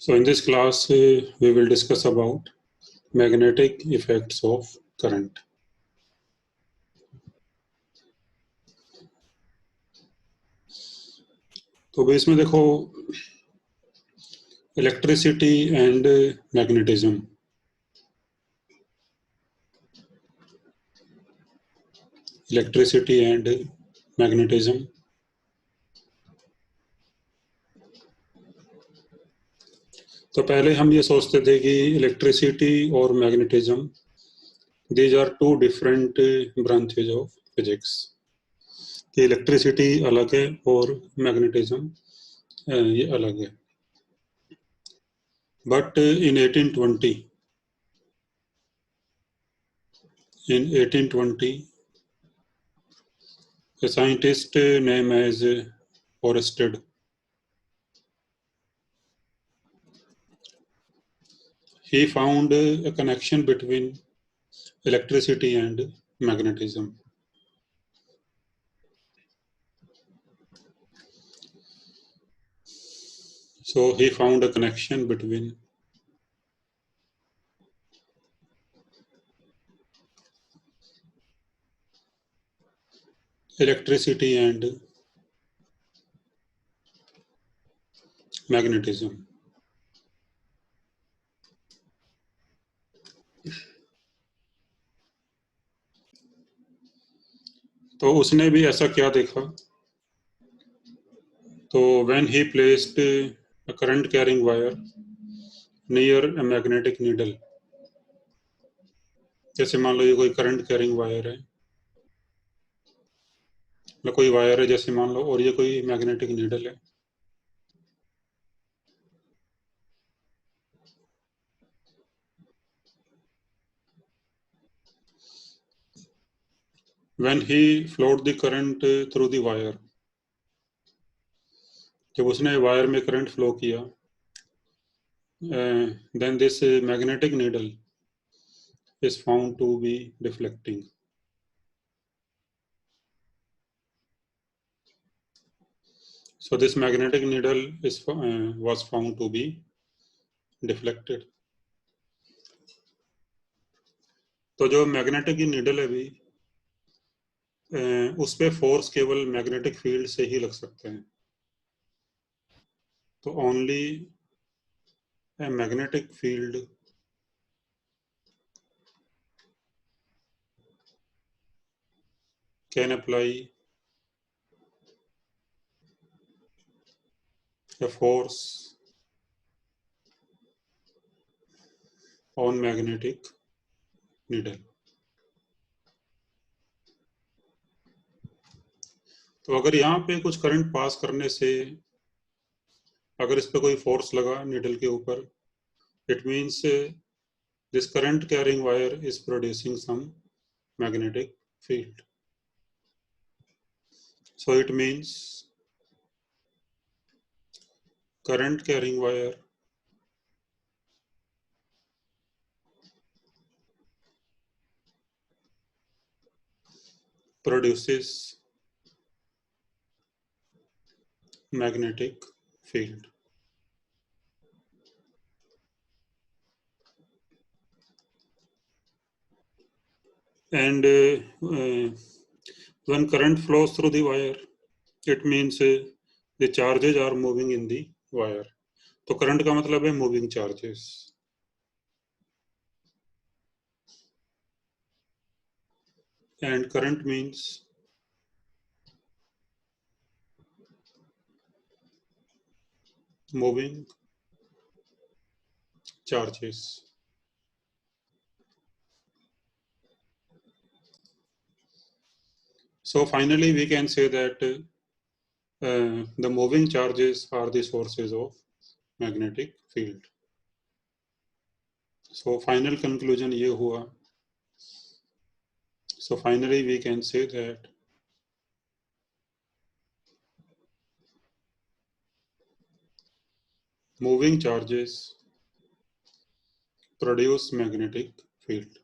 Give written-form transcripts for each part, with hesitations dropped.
So in this class, we will discuss about magnetic effects of current. तो भी इसमें देखो electricity and magnetism. Electricity and magnetism. तो पहले हम ये सोचते थे कि इलेक्ट्रिसिटी और magnetism these are two different branches of physics. कि इलेक्ट्रिसिटी अलग है और मैग्नेटिज्म ये अलग है. But in 1820 a scientist named as Oersted, he found a connection between electricity and magnetism. So he found a connection between electricity and magnetism. तो उसने भी ऐसा क्या देखा. तो when he placed a current carrying wire near a magnetic needle, जैसे मान लो ये कोई करंट कैरिंग वायर है, मतलब कोई वायर है जैसे मान लो, और ये कोई मैग्नेटिक नीडल है. When he flowed the current through the wire, जब उसने वायर में करंट फ्लो किया, then this magnetic needle is found to be deflecting. So this magnetic needle is was found to be deflected. तो जो magnetic needle है भी, उस पे फोर्स केवल मैग्नेटिक फील्ड से ही लग सकते हैं. तो only a magnetic field can apply a force on magnetic needle. तो अगर यहाँ पे कुछ करंट पास करने से अगर इस पे कोई फोर्स लगा नीडल के ऊपर, it means this current carrying wire is producing some magnetic field. So it means current carrying wire produces magnetic field. And when current flows through the wire, it means the charges are moving in the wire. तो current का मतलब है moving charges. And current means moving charges. So finally we can say that the moving charges are the sources of magnetic field. So final conclusion ये हुआ. So finally we can say that moving charges produce magnetic field.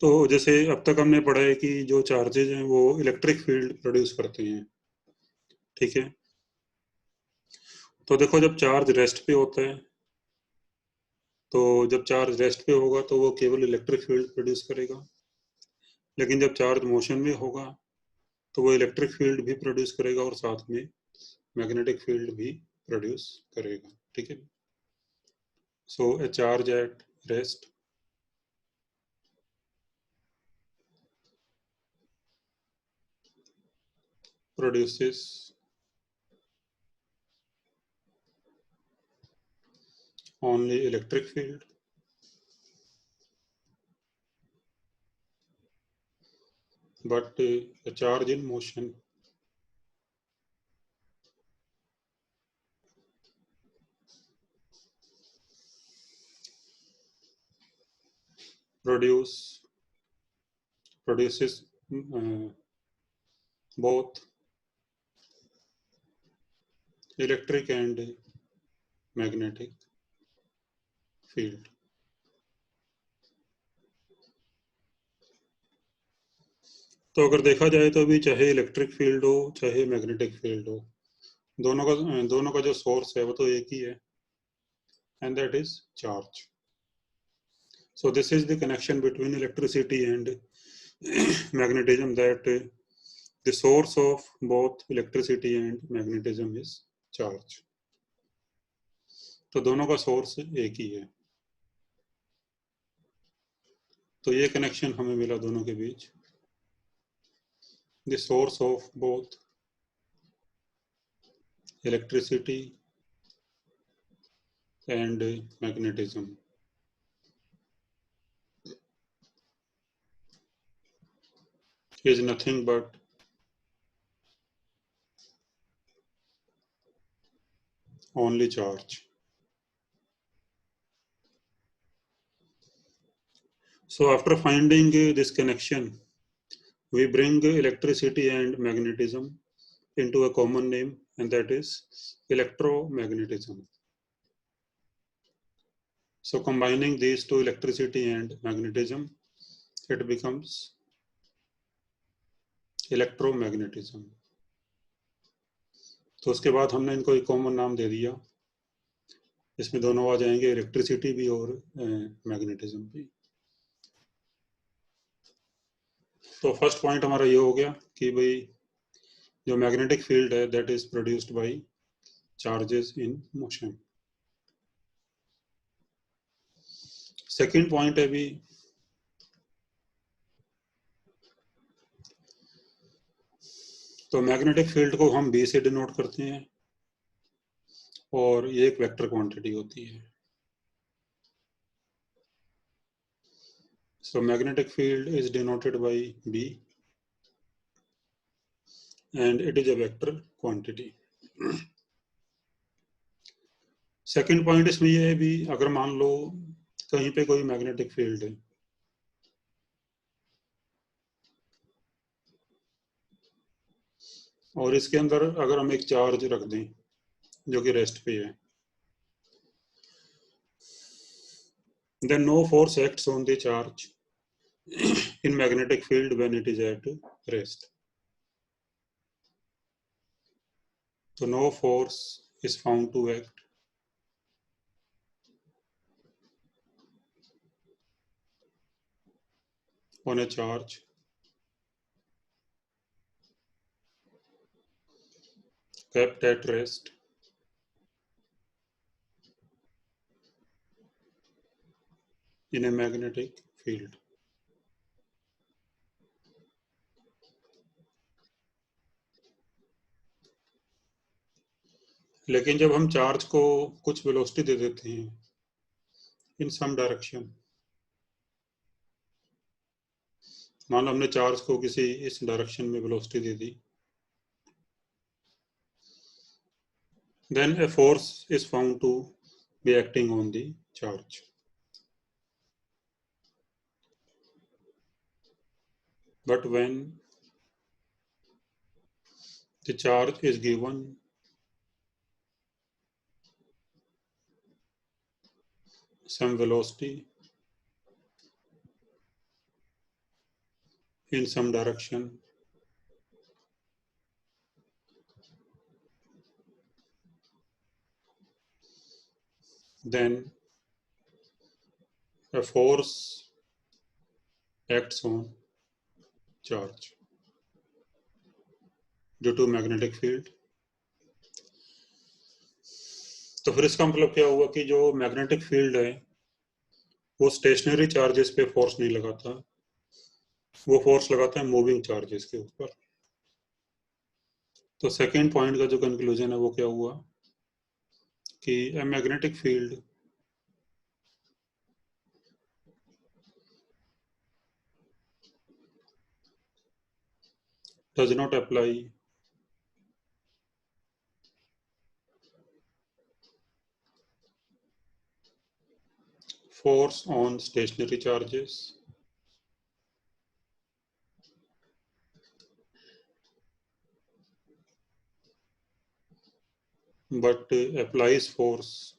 तो जैसे अब तक हमने पढ़ा है कि जो चार्जेज हैं वो इलेक्ट्रिक फील्ड प्रोड्यूस करते हैं, ठीक है। तो देखो जब चार्ज रेस्ट पे होता है, तो जब चार्ज रेस्ट पे होगा तो वो केवल इलेक्ट्रिक फील्ड प्रोड्यूस करेगा, लेकिन जब चार्ज मोशन में होगा तो वो इलेक्ट्रिक फील्ड भी प्रोड्यूस करेगा और साथ में मैग्नेटिक फील्ड भी प्रोड्यूस करेगा, ठीक है। So a charge at rest produces only electric field, but a charge in motion produce produces both electric and magnetic field. तो अगर देखा जाए तो अभी चाहे इलेक्ट्रिक फील्ड हो चाहे मैग्नेटिक फील्ड हो, दोनों का जो सोर्स है वो तो एक ही है, and that is charge. So this is the connection between electricity and magnetism, that the source of both electricity and magnetism is charge. तो दोनों का सोर्स एक ही है, तो ये कनेक्शन हमें मिला दोनों के बीच. The source of both electricity and magnetism is nothing but only charge. So after finding this connection, we bring electricity and magnetism into a common name, and that is electromagnetism. So combining these two, electricity and magnetism, it becomes electromagnetism. तो उसके बाद हमने इनको एक common नाम दे दिया, इसमें दोनों आ जाएंगे, इलेक्ट्रिसिटी भी और मैग्नेटिज्म भी. तो फर्स्ट पॉइंट हमारा ये हो गया कि भाई जो मैग्नेटिक फील्ड है that is produced bye charges in motion. Second point है भी, तो मैग्नेटिक फील्ड को हम बी से डिनोट करते हैं और ये एक वेक्टर क्वांटिटी होती है. So magnetic field is denoted by B and it is a vector quantity. Second point इसमें यह है भी, अगर मान लो कहीं पे कोई मैग्नेटिक फील्ड है और इसके अंदर अगर हम एक चार्ज रख दें जो कि रेस्ट पे है, then no force acts on the charge in magnetic field when it is at rest. So no force is found to act on a charge kept at rest in a magnetic field. लेकिन जब हम charge को कुछ velocity दे देते हैं इन सम direction, मान लो हमने charge को किसी इस डायरेक्शन में वेलोसिटी दे दी, then a force is found to be acting on the charge. But when the charge is given some velocity, in some direction, then a force acts on charge due to magnetic field. तो फिर इसका मतलब क्या हुआ कि जो magnetic field है वो स्टेशनरी चार्जेस पे फोर्स नहीं लगाता, वो फोर्स लगाता है मूविंग चार्जेस के ऊपर। तो सेकेंड पॉइंट का जो कंक्लूजन है वो क्या हुआ कि a magnetic field does not apply force on stationary charges but applies force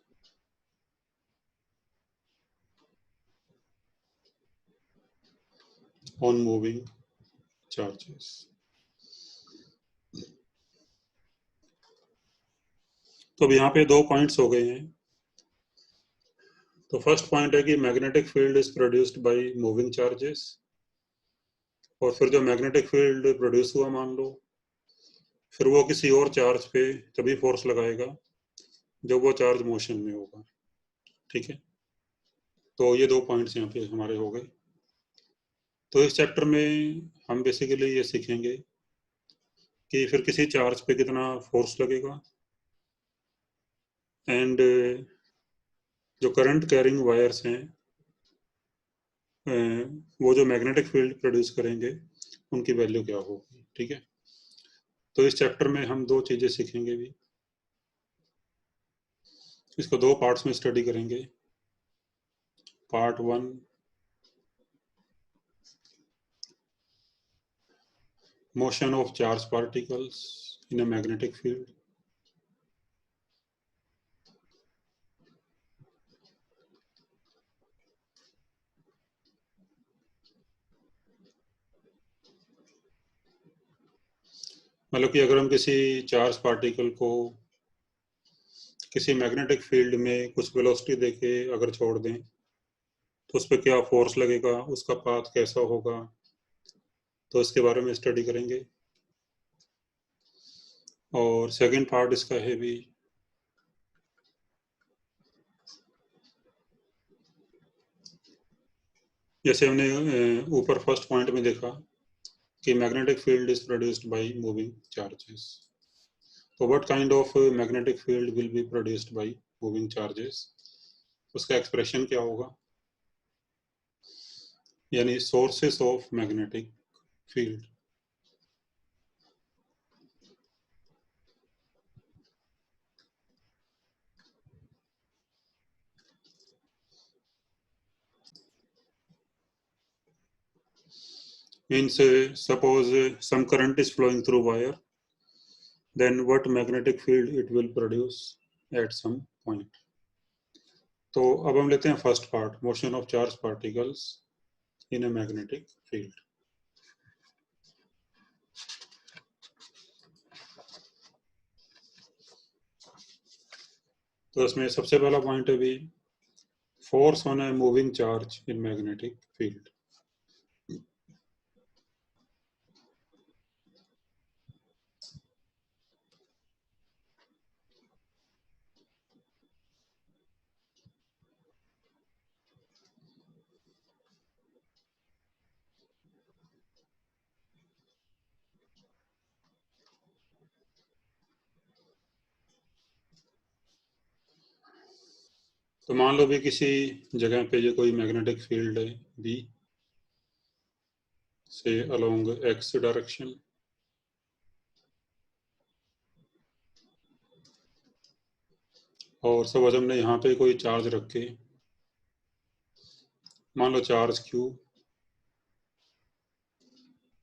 on moving charges। तो अब यहाँ पे दो पॉइंट्स हो गए हैं। तो फर्स्ट पॉइंट है कि magnetic field is produced by moving charges, और फिर जो मैग्नेटिक फील्ड प्रोड्यूस हुआ मान लो, फिर वो किसी और चार्ज पे तभी फोर्स लगाएगा जब वो चार्ज मोशन में होगा। ठीक है, तो ये दो पॉइंट्स यहाँ पे हमारे हो गए। तो इस चैप्टर में हम बेसिकली ये सीखेंगे कि फिर किसी चार्ज पे कितना फोर्स लगेगा, एंड जो करंट कैरिंग वायर्स हैं वो जो मैग्नेटिक फील्ड प्रोड्यूस करेंगे उनकी वैल्यू क्या होगी। ठीक है, तो इस चैप्टर में हम दो चीज़ें सीखेंगे भी, इसको दो पार्ट्स में स्टडी करेंगे। Part one, motion of charge particles in a magnetic field. मतलब कि अगर हम किसी चार्ज पार्टिकल को किसी मैग्नेटिक फील्ड में कुछ वेलोसिटी देके अगर छोड़ दें तो उस पर क्या फोर्स लगेगा, उसका पाथ कैसा होगा, तो इसके बारे में स्टडी करेंगे। और सेकंड पार्ट इसका है भी जैसे हमने ऊपर फर्स्ट पॉइंट में देखा कि magnetic field is produced by moving charges. तो what kind of magnetic field will be produced by moving charges, उसका एक्सप्रेशन क्या होगा, यानी sources of magnetic field. Means suppose some current is flowing through wire, then what magnetic field it will produce at some point। तो अब हम लेते हैं first part, motion of charge particles in a magnetic field. तो इसमें सबसे पहला point है भी force on a moving charge in magnetic field. तो मान लो भी किसी जगह पे ये कोई मैग्नेटिक फील्ड है बी से अलोंग एक्स डायरेक्शन, और सपोज हमने यहाँ पे कोई चार्ज रख के, मान लो चार्ज क्यू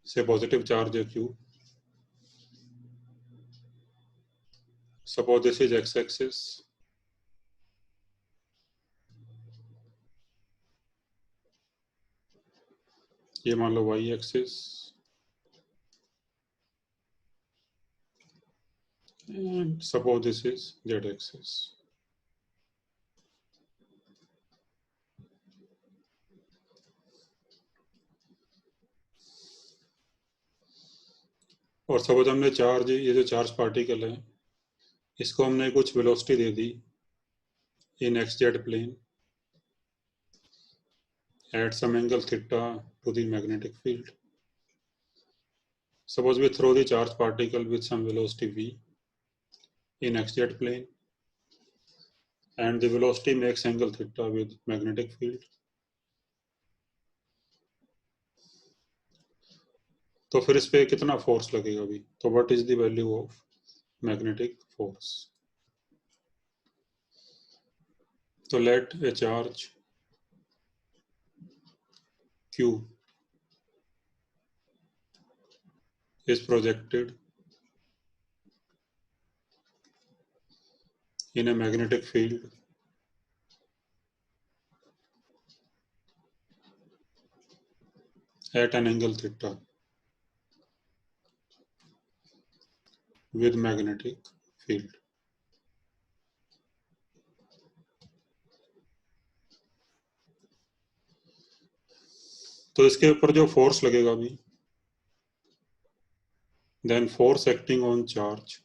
से पॉजिटिव चार्ज है Q, suppose this is x axis, ये मान लो y axis and suppose this is z axis. और सपोज हमने चार्ज, ये जो चार्ज पार्टिकल है इसको हमने कुछ वेलोसिटी दे दी in X Z plane at some angle theta to the magnetic field. Suppose we throw the charge particle with some velocity v in xz plane and the velocity makes angle theta with magnetic field. तो फिर इस पे कितना force लगेगा अभी? तो what is the value of magnetic force? तो let a charge q is projected in a magnetic field at an angle theta with magnetic field. तो इसके ऊपर जो फोर्स लगेगा अभी, then force acting on charge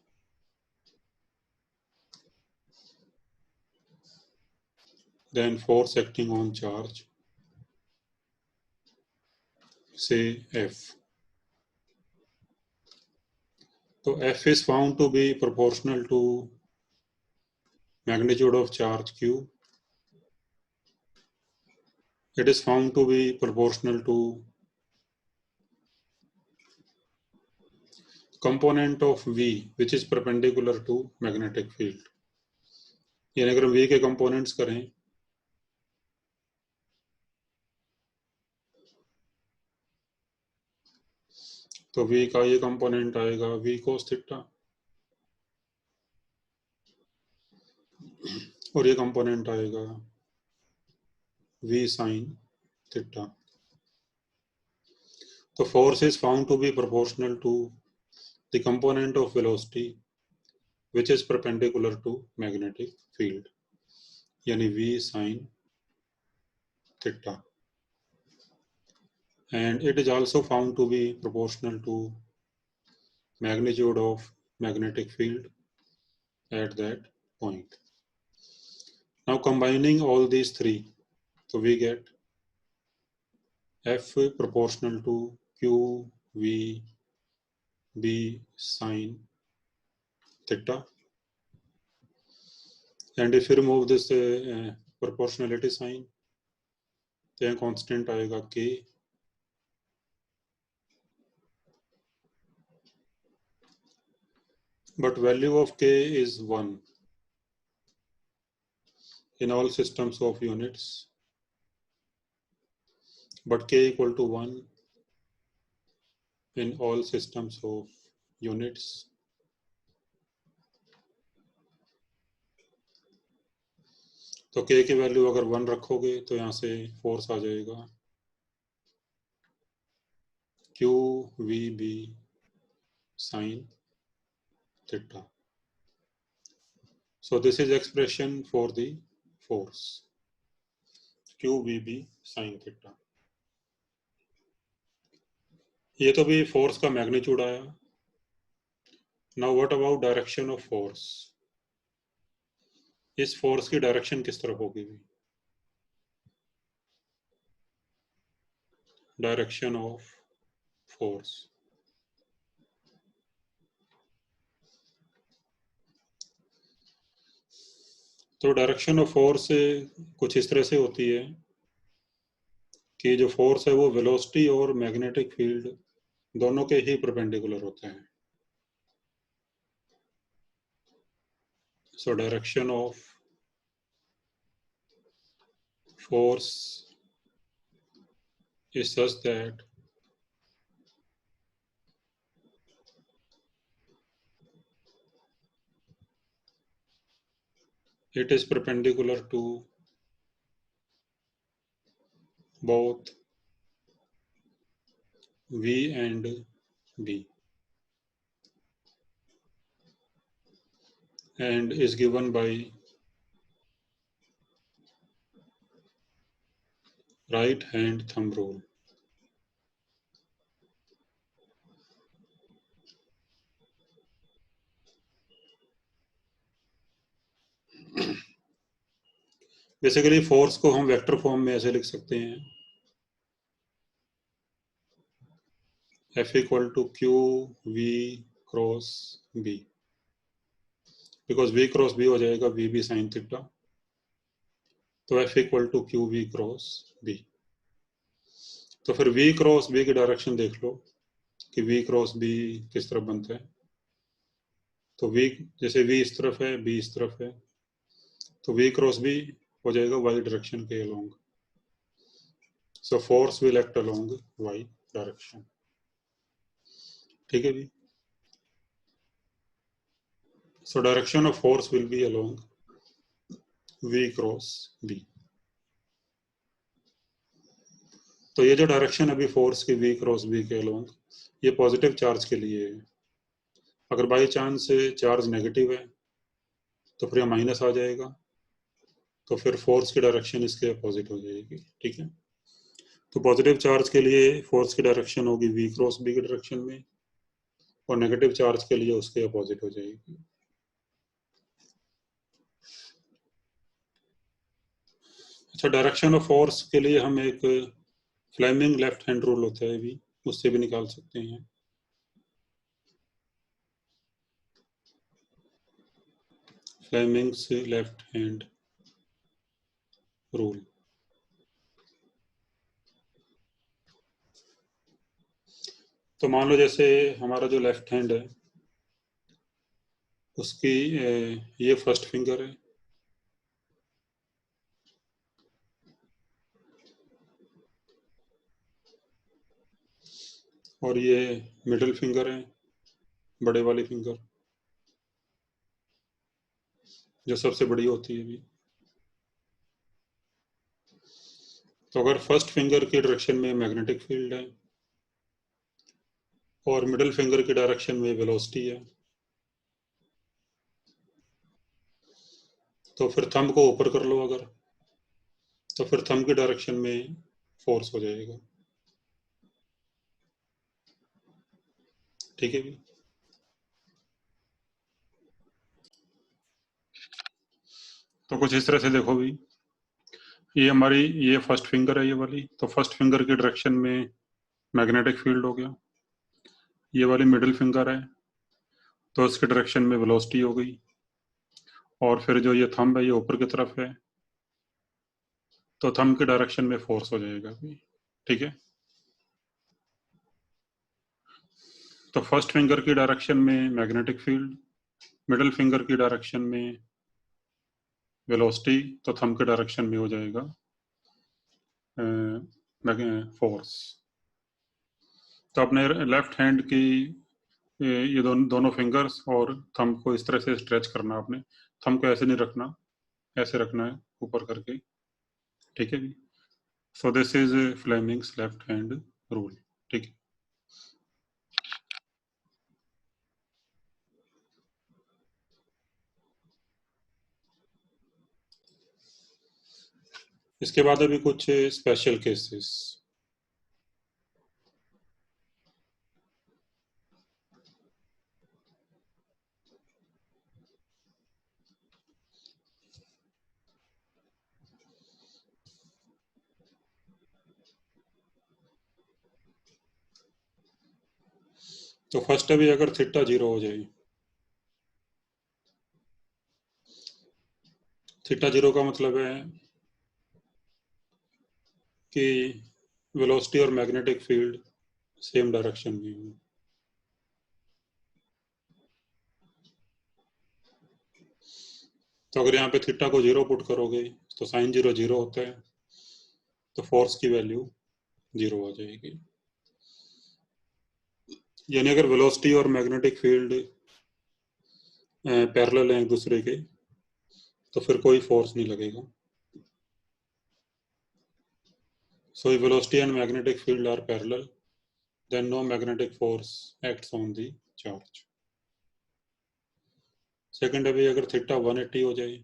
say F. So F is found to be proportional to magnitude of charge Q. It is found to be proportional to component of V which is perpendicular to magnetic field. यानी अगर हम V के components करें तो V का ये component आएगा V cos theta और ये component आएगा V sin थीटा. तो force is found to be proportional to the component of velocity which is perpendicular to magnetic field, यानी V sin theta. And it is also found to be proportional to magnitude of magnetic field at that point. Now combining all these three, so we get F proportional to Q V B sin theta. And if you remove this proportionality sign, then constant आएगा K. But value of K is 1 in all systems of units. But K equal to 1 in all systems of units. तो K की value अगर 1 रखोगे तो यहाँ से force आ जाएगा Q V B sin theta. So this is expression for the force Q V B sin theta. ये तो भी फोर्स का मैग्नीट्यूड आया. Now what about direction of force? इस फोर्स की डायरेक्शन किस तरफ होगी? डायरेक्शन ऑफ फोर्स, तो डायरेक्शन ऑफ फोर्स कुछ इस तरह से होती है कि जो फोर्स है वो वेलोसिटी और मैग्नेटिक फील्ड दोनों के ही परपेंडिकुलर होते हैं. So direction of force is such that it is perpendicular to both V and B and is given by right hand thumb rule. Basically force को हम वेक्टर फॉर्म में ऐसे लिख सकते हैं, F equal to Q V cross B, because V cross B हो जाएगा VB sine theta, तो F equal to Q V cross B। तो फिर V क्रॉस B की डायरेक्शन देख लो कि V क्रॉस B किस तरफ बनता है। तो V जैसे V इस तरफ है, B इस तरफ है, तो V क्रॉस B हो जाएगा Y डायरेक्शन के along. So force will act along Y direction. ठीक है भी। So direction of force will be along V cross B। तो ये जो डायरेक्शन अभी फोर्स की V क्रॉस B के अलोंग, ये पॉजिटिव चार्ज के लिए है। अगर बाई चांस चार्ज नेगेटिव है तो फिर माइनस आ जाएगा, तो फिर फोर्स की डायरेक्शन इसके अपोजिट हो जाएगी। ठीक है, तो पॉजिटिव चार्ज के लिए फोर्स की डायरेक्शन होगी V क्रॉस B की डायरेक्शन में, और नेगेटिव चार्ज के लिए उसके अपोजिट हो जाएगी। अच्छा, डायरेक्शन ऑफ फोर्स के लिए हम एक फ्लेमिंग लेफ्ट हैंड रूल होता है भी, उससे भी निकाल सकते हैं। Fleming's left hand rule. तो मान लो जैसे हमारा जो लेफ्ट हैंड है उसकी ये फर्स्ट फिंगर है, और ये मिडिल फिंगर है, बड़े वाली फिंगर जो सबसे बड़ी होती है भी। तो अगर फर्स्ट फिंगर की डायरेक्शन में मैग्नेटिक फील्ड है और मिडिल फिंगर की डायरेक्शन में वेलोसिटी है, तो फिर थंब को ऊपर कर लो अगर, तो फिर थंब की डायरेक्शन में फोर्स हो जाएगा। ठीक है भी। तो कुछ इस तरह से देखो भी, ये हमारी ये फर्स्ट फिंगर है ये वाली, तो फर्स्ट फिंगर की डायरेक्शन में मैग्नेटिक फील्ड हो गया। ये वाली मिडिल फिंगर है तो उसके डायरेक्शन में वेलोसिटी हो गई, और फिर जो ये थंब है ये ऊपर की तरफ है, तो थंब के डायरेक्शन में फोर्स हो जाएगा भी। ठीक है, तो फर्स्ट फिंगर की डायरेक्शन में मैग्नेटिक फील्ड, मिडिल फिंगर की डायरेक्शन में वेलोसिटी, तो थंब के डायरेक्शन में हो जाएगा फोर्स। तो अपने लेफ्ट हैंड की ये दोनों फिंगर्स और थंब को इस तरह से स्ट्रेच करना, आपने थंब को ऐसे नहीं रखना, ऐसे रखना है ऊपर करके। ठीक है जी। So this is Fleming's left hand rule. ठीक है, इसके बाद अभी कुछ स्पेशल केसेस। तो फर्स्ट अभी अगर थीटा 0 हो जाए, थीटा 0 का मतलब है कि वेलोसिटी और मैग्नेटिक फील्ड सेम डायरेक्शन में हो। तो अगर यहाँ पे थीटा को 0 पुट करोगे तो साइन 0 0 होता है, तो फोर्स की वैल्यू 0 आ जाएगी। यानी अगर वेलोसिटी और मैग्नेटिक फील्ड पैरेलल हैं एक दूसरे के, तो फिर कोई फोर्स नहीं लगेगा। So velocity and magnetic field are parallel, then no magnetic force acts on the charge. Second है भी अगर थीटा 180 हो जाए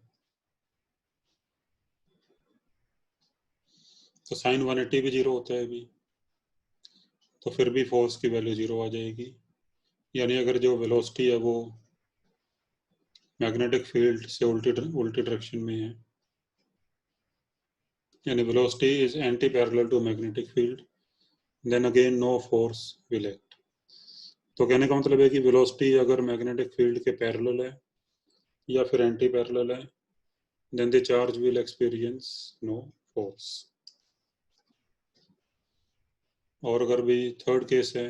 तो साइन 180 भी जीरो होता है अभी, तो फिर भी फोर्स की वैल्यू जीरो आ जाएगी। यानी अगर जो वेलोसिटी है वो मैग्नेटिक फील्ड से उल्टी डायरेक्शन में है, यानी velocity is anti parallel to magnetic field, then again no force will act. तो कहने का मतलब है कि वेलोसिटी अगर मैग्नेटिक फील्ड के पैरेलल है या फिर एंटी पैरेलल है, then the charge will experience no force. और अगर भी थर्ड केस है,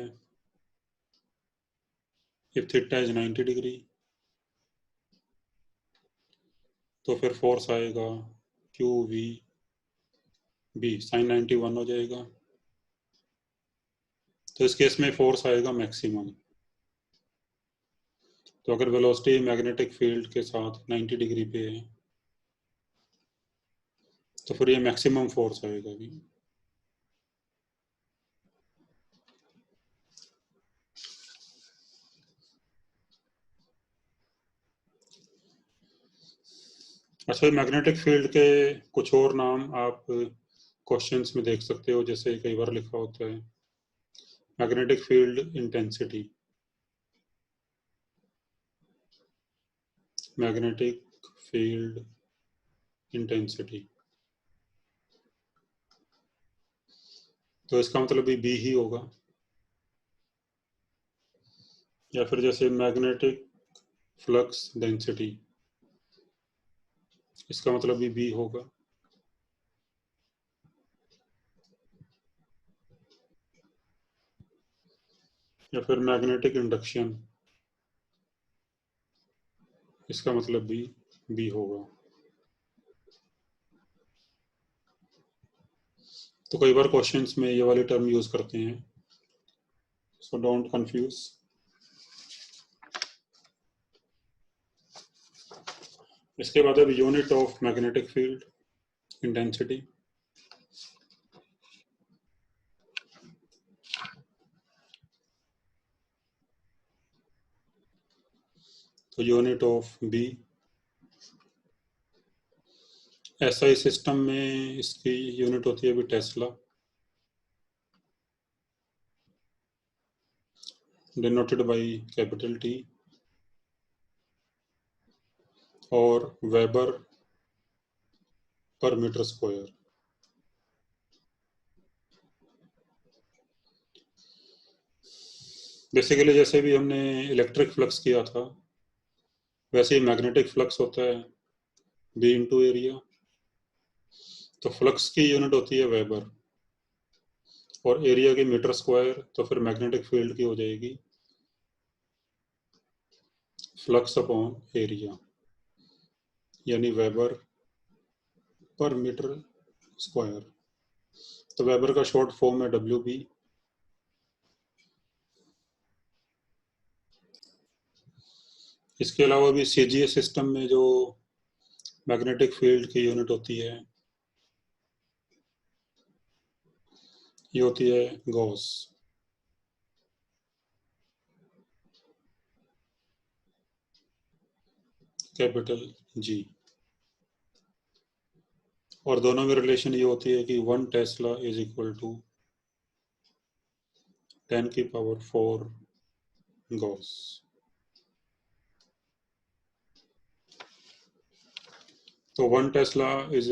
इफ थीटा इज 90 डिग्री, तो फिर फोर्स आएगा क्यू वी बी साइन 91 हो जाएगा। तो इस केस में फोर्स आएगा मैक्सिमम। तो अगर वेलोसिटी मैग्नेटिक फील्ड के साथ 90 डिग्री पे है तो फिर ये मैक्सिमम फोर्स आएगा भी। अच्छा, मैग्नेटिक फील्ड के कुछ और नाम आप क्वेश्चंस में देख सकते हो, जैसे कई बार लिखा होता है magnetic field intensity, magnetic field intensity, तो इसका मतलब भी बी ही होगा। या फिर जैसे मैग्नेटिक फ्लक्स डेंसिटी, इसका मतलब भी बी होगा। या फिर मैग्नेटिक इंडक्शन, इसका मतलब भी बी होगा। तो कई बार क्वेश्चंस में ये वाले टर्म यूज करते हैं, सो डोंट कंफ्यूज। इसके बाद अब unit of magnetic field intensity. तो unit of B, SI system में इसकी यूनिट होती है अभी tesla, denoted by capital T, और weber per metre square. Basically जैसे भी हमने इलेक्ट्रिक फ्लक्स किया था वैसे ही मैग्नेटिक फ्लक्स होता है बी इंटू एरिया। तो फ्लक्स की यूनिट होती है वेबर और एरिया की मीटर स्क्वायर, तो फिर मैग्नेटिक फील्ड की हो जाएगी फ्लक्स अपॉन एरिया, यानी वेबर पर मीटर स्क्वायर। तो वेबर का शॉर्ट फॉर्म है डब्ल्यू बी। इसके अलावा भी सीजीएस सिस्टम में जो मैग्नेटिक फील्ड की यूनिट होती है ये होती है गॉस, कैपिटल जी। और दोनों में रिलेशन ये होती है कि 1 टेस्ला इज इक्वल टू 10 की पावर 4 गॉस। तो 1 Tesla is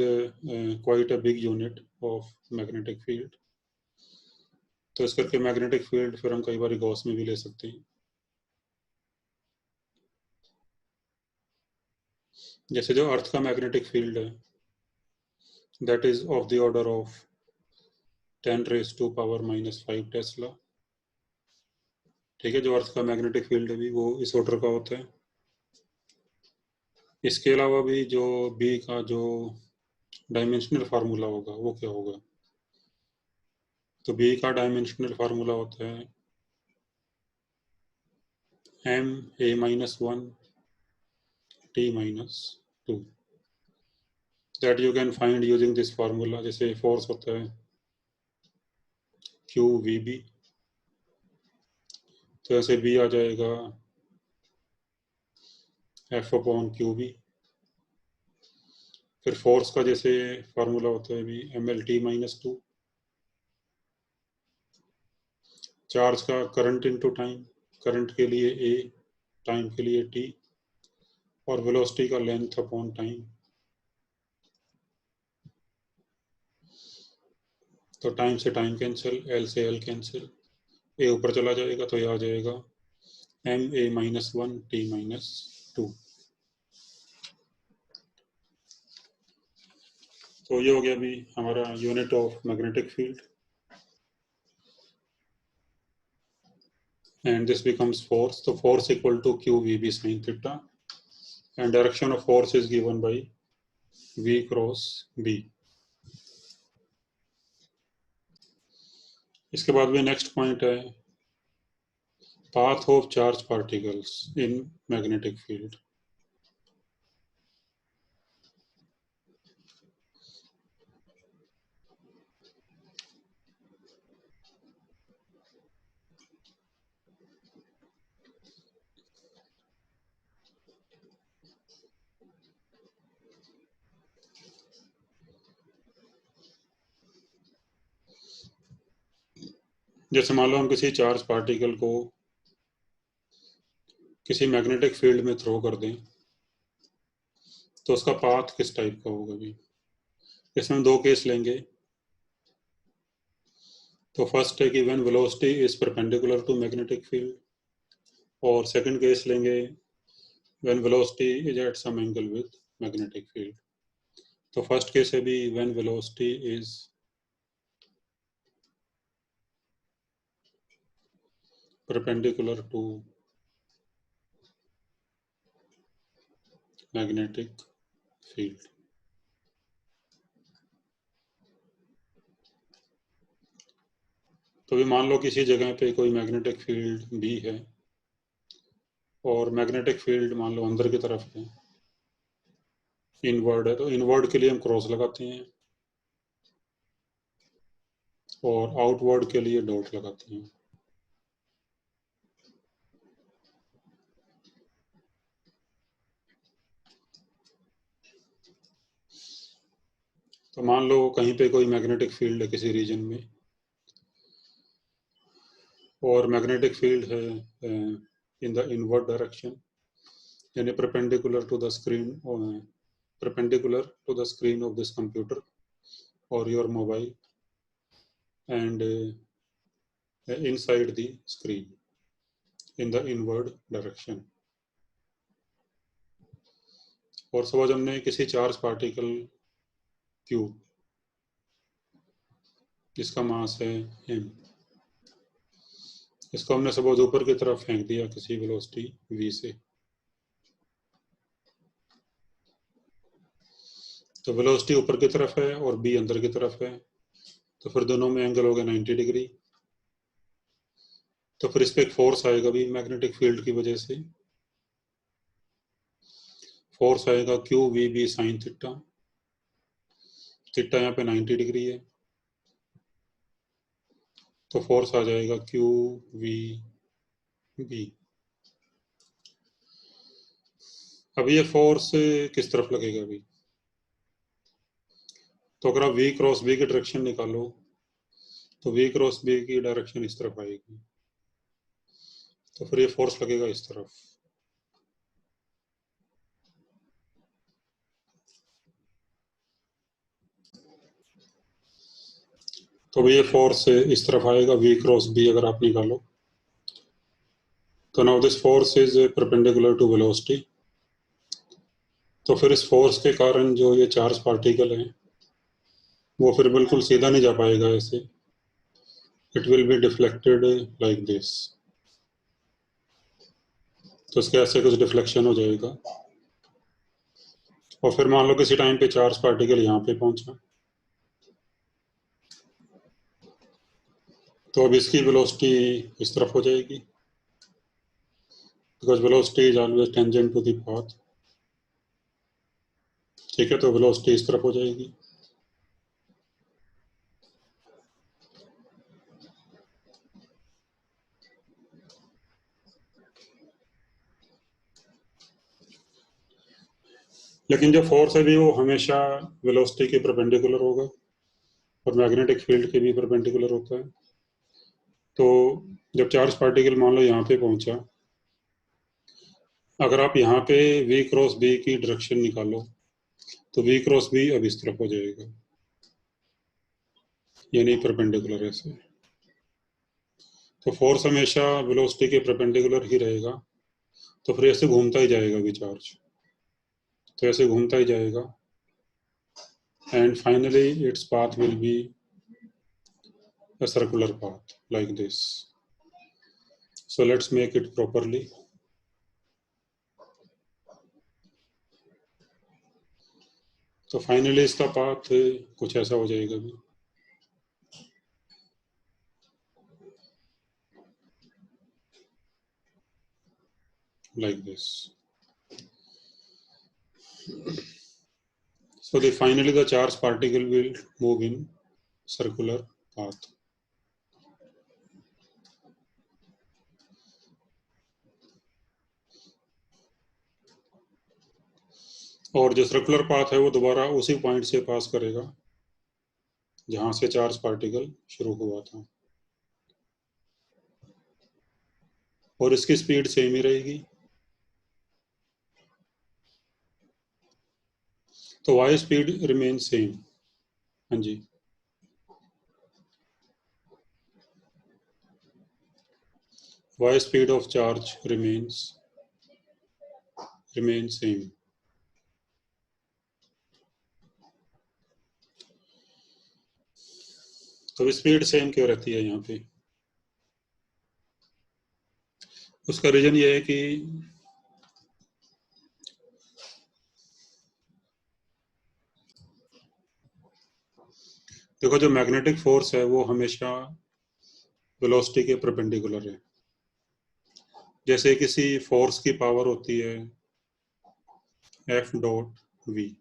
quite a big unit of magnetic field. तो इस करके मैग्नेटिक फील्ड फिर हम कई बार गॉस में भी ले सकते हैं। जैसे जो अर्थ का मैग्नेटिक फील्ड है that is of the order of 10 raise to power -5 tesla. ठीक है, जो अर्थ का मैग्नेटिक फील्ड है भी वो इस ऑर्डर का होता है। इसके अलावा भी जो बी का जो डायमेंशनल फार्मूला होगा वो क्या होगा? तो बी का डायमेंशनल फार्मूला होता है M A -1 T -2, that you can find using this formula. जैसे फोर्स होता है क्यू वी बी तो ऐसे b आ जाएगा F/QB। फिर फोर्स का जैसे फार्मूला होता है भी mLT-2। चार्ज का करंट इनटू टाइम, करंट के लिए a, टाइम के लिए t, और वेलोसिटी का लेंथ अपॉन टाइम। तो टाइम से टाइम कैंसिल, l से l कैंसिल, a ऊपर चला जाएगा तो ये आ जाएगा ma-1t-2। तो ये हो गया अभी हमारा unit of magnetic field, and this becomes force. So force equal to QVB sin theta, and direction of force is given by V cross B. इसके बाद में नेक्स्ट पॉइंट है path of charge particles in magnetic field. जैसे मान लो हम किसी charge particle को किसी मैग्नेटिक फील्ड में थ्रो कर दें तो उसका पाथ किस टाइप का होगा भी। इसमें दो केस लेंगे। तो फर्स्ट है कि when velocity is perpendicular to magnetic field, और सेकंड केस लेंगे when velocity is at some angle with magnetic field. तो फर्स्ट केस है भी when velocity is perpendicular to magnetic field। तो भी मान लो किसी जगह पे कोई मैग्नेटिक फील्ड भी है और मैग्नेटिक फील्ड मान लो अंदर की तरफ है, इनवर्ड है, तो इनवर्ड के लिए हम क्रॉस लगाते हैं और आउटवर्ड के लिए डॉट लगाते हैं। तो मान लो कहीं पे कोई मैग्नेटिक फील्ड है किसी रीजन में, और मैग्नेटिक फील्ड है इन द इनवर्ड डायरेक्शन, यानी perpendicular to the screen, perpendicular to the screen of this computer or your mobile, and inside the screen in the inward direction। और suppose हमने किसी charge particle Q जिसका मास है m, इसको हमने suppose ऊपर की तरफ फेंक दिया किसी वेलोसिटी v से। तो वेलोसिटी ऊपर की तरफ है और b अंदर की तरफ है, तो फिर दोनों में एंगल हो गया 90 डिग्री। तो फिर इस पर एक फोर्स आएगा भी मैग्नेटिक फील्ड की वजह से। फोर्स आएगा QVB साइन थीटा, थीटा यहाँ पे 90 डिग्री है, तो फोर्स आ जाएगा QVB। अब ये फोर्स किस तरफ लगेगा अभी, तो अगर आप V क्रॉस B की डायरेक्शन निकालो तो V क्रॉस B की डायरेक्शन इस तरफ आएगी, तो फिर ये फोर्स लगेगा इस तरफ। तो ये फोर्स इस तरफ आएगा V क्रॉस B अगर आप निकालो। तो now this force is perpendicular to velocity. तो फिर इस फोर्स के कारण जो ये चार्ज पार्टिकल है वो फिर बिल्कुल सीधा नहीं जा पाएगा ऐसे, it will be deflected like this. तो इसके ऐसे कुछ डिफ्लेक्शन हो जाएगा, और फिर मान लो किसी टाइम पे चार्ज पार्टिकल यहाँ पे पहुंचा, तो अब इसकी वेलोसिटी इस तरफ हो जाएगी, because velocity is always tangent to the path. ठीक है, तो वेलोसिटी इस तरफ हो जाएगी। लेकिन जो फोर्स है भी वो हमेशा वेलोसिटी के परपेंडिकुलर होगा और मैग्नेटिक फील्ड के भी परपेंडिकुलर होता है। तो जब चार्ज पार्टिकल मान लो यहाँ पे पहुंचा, अगर आप यहाँ पे v क्रॉस बी की डायरेक्शन निकालो तो v क्रॉस बी अब इस तरफ हो जाएगा, यानी परपेंडिकुलर ऐसे। तो फोर्स हमेशा वेलोसिटी के परपेंडिकुलर ही रहेगा, तो फिर ऐसे घूमता ही जाएगा भी चार्ज, तो ऐसे घूमता ही जाएगा and finally its path will be a circular path like this. So let's make it properly. तो फाइनली इसका पाथ कुछ ऐसा हो जाएगा भी, like this. So finally the charge particle will move in circular path. और जो सर्कुलर पाथ है वो दोबारा उसी पॉइंट से पास करेगा जहां से चार्ज पार्टिकल शुरू हुआ था, और इसकी स्पीड सेम ही रहेगी। तो वाई स्पीड रिमेन सेम। हाँ जी, why speed of charge remain same. तो स्पीड सेम क्यों रहती है यहाँ पे? उसका रीजन ये है कि देखो जो मैग्नेटिक फोर्स है वो हमेशा वेलोसिटी के परपेंडिकुलर है। जैसे किसी फोर्स की पावर होती है एफ डॉट वी,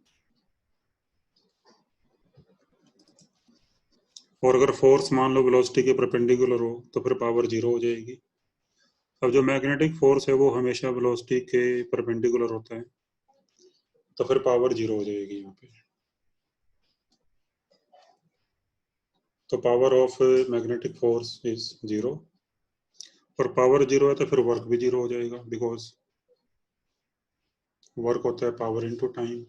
और अगर फोर्स मान लो वेलोसिटी के परपेंडिकुलर हो तो फिर पावर जीरो हो जाएगी। अब जो मैग्नेटिक फोर्स है वो हमेशा वेलोसिटी के परपेंडिकुलर होता है, तो फिर पावर जीरो हो जाएगी यहाँ पे। तो power of magnetic force is zero, और पावर जीरो है तो फिर वर्क भी जीरो हो जाएगा, बिकॉज वर्क होता है पावर इनटू टाइम।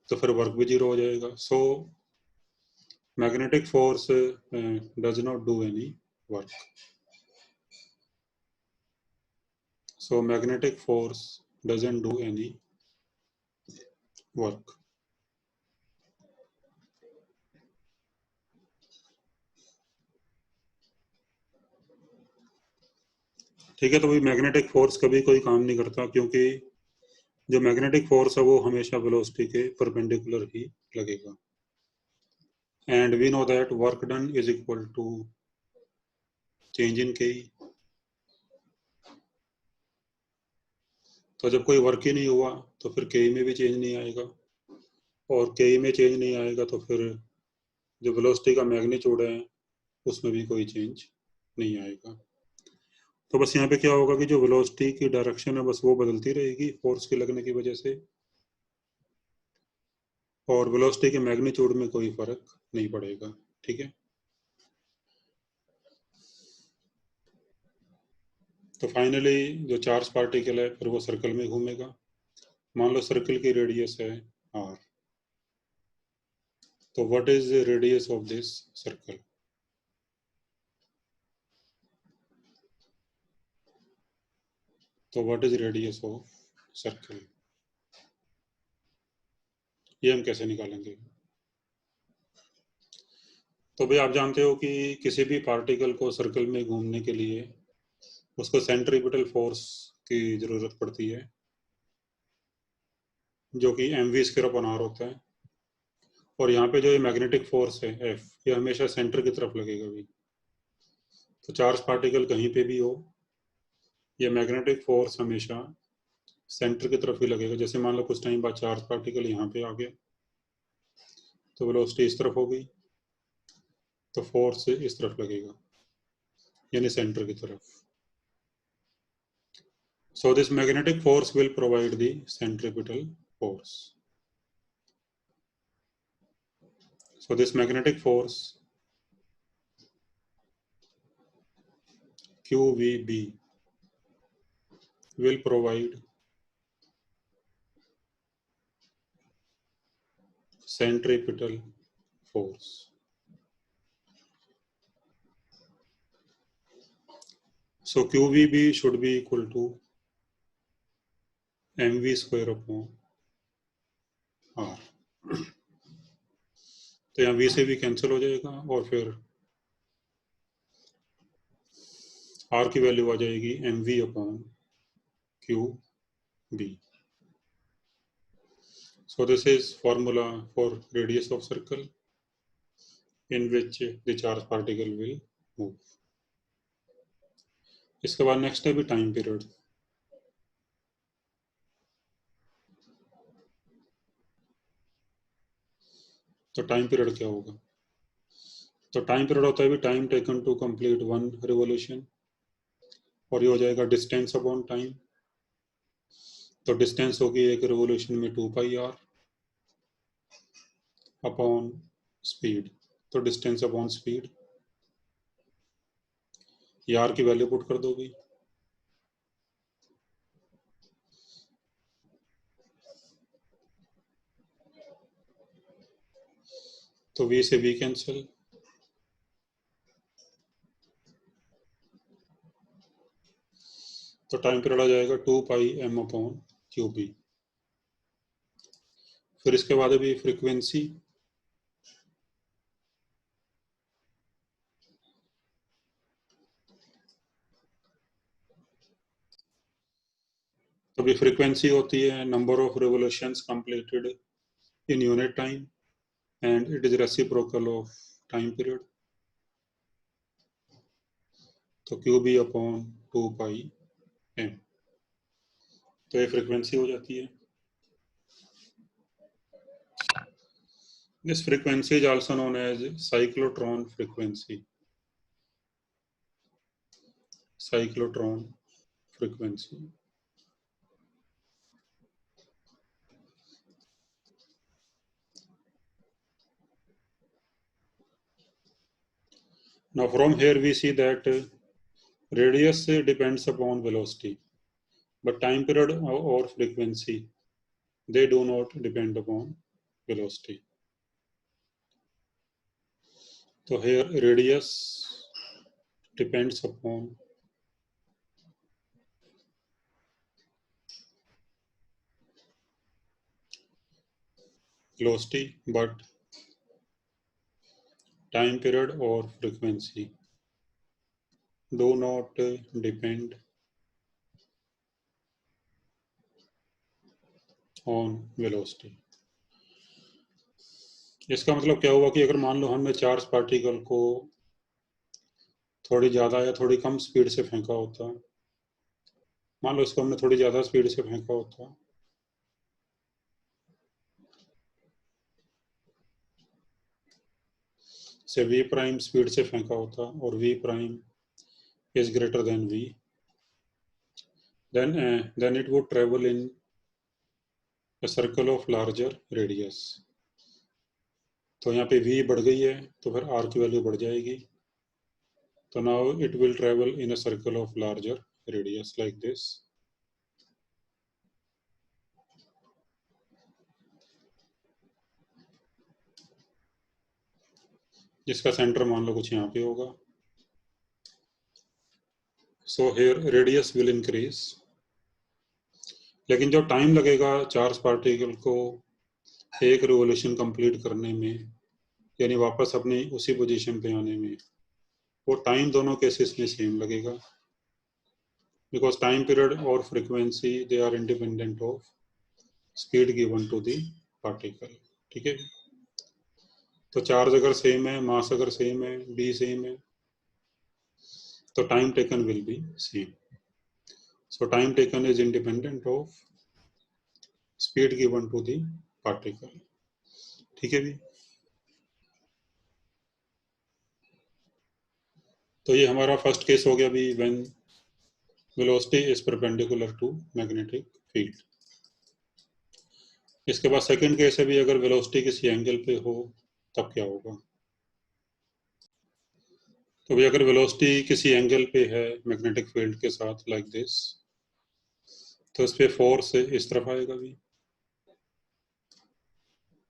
तो फिर वर्क भी जीरो हो जाएगा। So magnetic force does not do any work. So magnetic force doesn't do any work. ठीक है, तो भाई मैग्नेटिक फोर्स कभी कोई काम नहीं करता, क्योंकि जो मैग्नेटिक फोर्स है वो हमेशा वेलोसिटी के परपेंडिकुलर ही लगेगा। And we know that work done is equal to change in K. तो जब कोई वर्क ही नहीं हुआ तो फिर के में भी चेंज नहीं आएगा, और के में चेंज नहीं आएगा तो फिर जो वेलोसिटी का मैग्नीट्यूड है उसमें भी कोई चेंज नहीं आएगा। तो बस यहाँ पे क्या होगा कि जो वेलोसिटी की डायरेक्शन है बस वो बदलती रहेगी फोर्स के लगने की वजह से, और वेलोसिटी के मैग्नीट्यूड में कोई फर्क नहीं पड़ेगा। ठीक है, तो फाइनली जो चार्ज पार्टिकल है फिर वो सर्कल में घूमेगा। मान लो सर्कल की रेडियस है आर, तो what is the radius of this circle? तो what is radius of circle, ये हम कैसे निकालेंगे? तो भाई आप जानते हो कि किसी भी पार्टिकल को सर्कल में घूमने के लिए उसको सेंट्रीपिटल फोर्स की जरूरत पड़ती है, जो कि M V square upon R होता है। और यहाँ पे जो ये मैग्नेटिक फोर्स है एफ, ये हमेशा सेंटर की तरफ लगेगा भी। तो चार्ज पार्टिकल कहीं पे भी हो, ये मैग्नेटिक फोर्स हमेशा सेंटर की तरफ ही लगेगा। जैसे मान लो कुछ टाइम बाद चार्ज पार्टिकल यहाँ पे आ गया तो वेलोसिटी इस तरफ हो गई, तो फोर्स इस तरफ लगेगा, यानी सेंटर की तरफ। So this magnetic force will provide the centripetal force. So this magnetic force QVB will provide centripetal force. So QVB should be equal to mv square upon r. तो यहाँ v से भी कैंसिल हो जाएगा और फिर r की value आ जाएगी mv upon qb. So this is formula for radius of circle in which the charge particle will move. इसके बाद नेक्स्ट है भी टाइम पीरियड. तो टाइम पीरियड क्या होगा? तो टाइम पीरियड होता है भी time taken to complete one revolution, और ये हो जाएगा डिस्टेंस अपॉन टाइम. तो डिस्टेंस होगी एक रिवोल्यूशन में 2 पाई आर अपॉन स्पीड. तो डिस्टेंस अपॉन स्पीड, ये आर की वैल्यू पुट कर दोगी. तो v से v कैंसिल. तो टाइम पीरियड आ जाएगा 2 पाई m अपॉन QB. फिर इसके बाद अभी फ्रीक्वेंसी. तो अभी फ्रीक्वेंसी होती है number of revolutions completed in unit time and it is reciprocal of time period. तो QB अपॉन 2 पाई m. तो ये फ्रीक्वेंसी हो जाती है. This frequency is also known as cyclotron frequency. Cyclotron frequency. Now from here we see that radius depends upon velocity, but time period or frequency, they do not depend upon velocity. So here radius depends upon velocity, but time period or frequency do not depend on velocity. इसका मतलब क्या हुआ कि अगर मान लो हमने charge particle को थोड़ी ज़्यादा या थोड़ी कम स्पीड से फेंका होता, मान लो इसको हमने थोड़ी ज़्यादा स्पीड से फेंका होता, से v प्राइम स्पीड से फेंका होता और v prime is greater than v, then it would travel in a circle of larger radius. तो यहाँ पे v बढ़ गई है तो फिर r की वैल्यू बढ़ जाएगी. तो now it will travel in a circle of larger radius like this. जिसका सेंटर मान लो कुछ यहाँ पे होगा. So here radius will increase. लेकिन जो टाइम लगेगा चार्ज पार्टिकल को एक रिवोल्यूशन कंप्लीट करने में, यानी वापस अपनी उसी पोजीशन पे आने में, वो टाइम दोनों केसेस में सेम लगेगा. बिकॉज टाइम पीरियड और frequency they are independent of speed given to the particle. ठीक है. तो चार्ज अगर सेम है, मास अगर सेम है, d सेम है, तो time taken will be same. So time taken is independent of speed given to the particle. ठीक है भी. तो ये हमारा फर्स्ट केस हो गया भी when velocity is perpendicular to magnetic field. इसके बाद सेकंड केस है भी, अगर वेलोसिटी किसी एंगल पे हो तब क्या होगा। तो भी अगर वेलोसिटी किसी एंगल पे है मैग्नेटिक फील्ड के साथ लाइक दिस, तो इस पे फोर्स इस तरफ आएगा भी,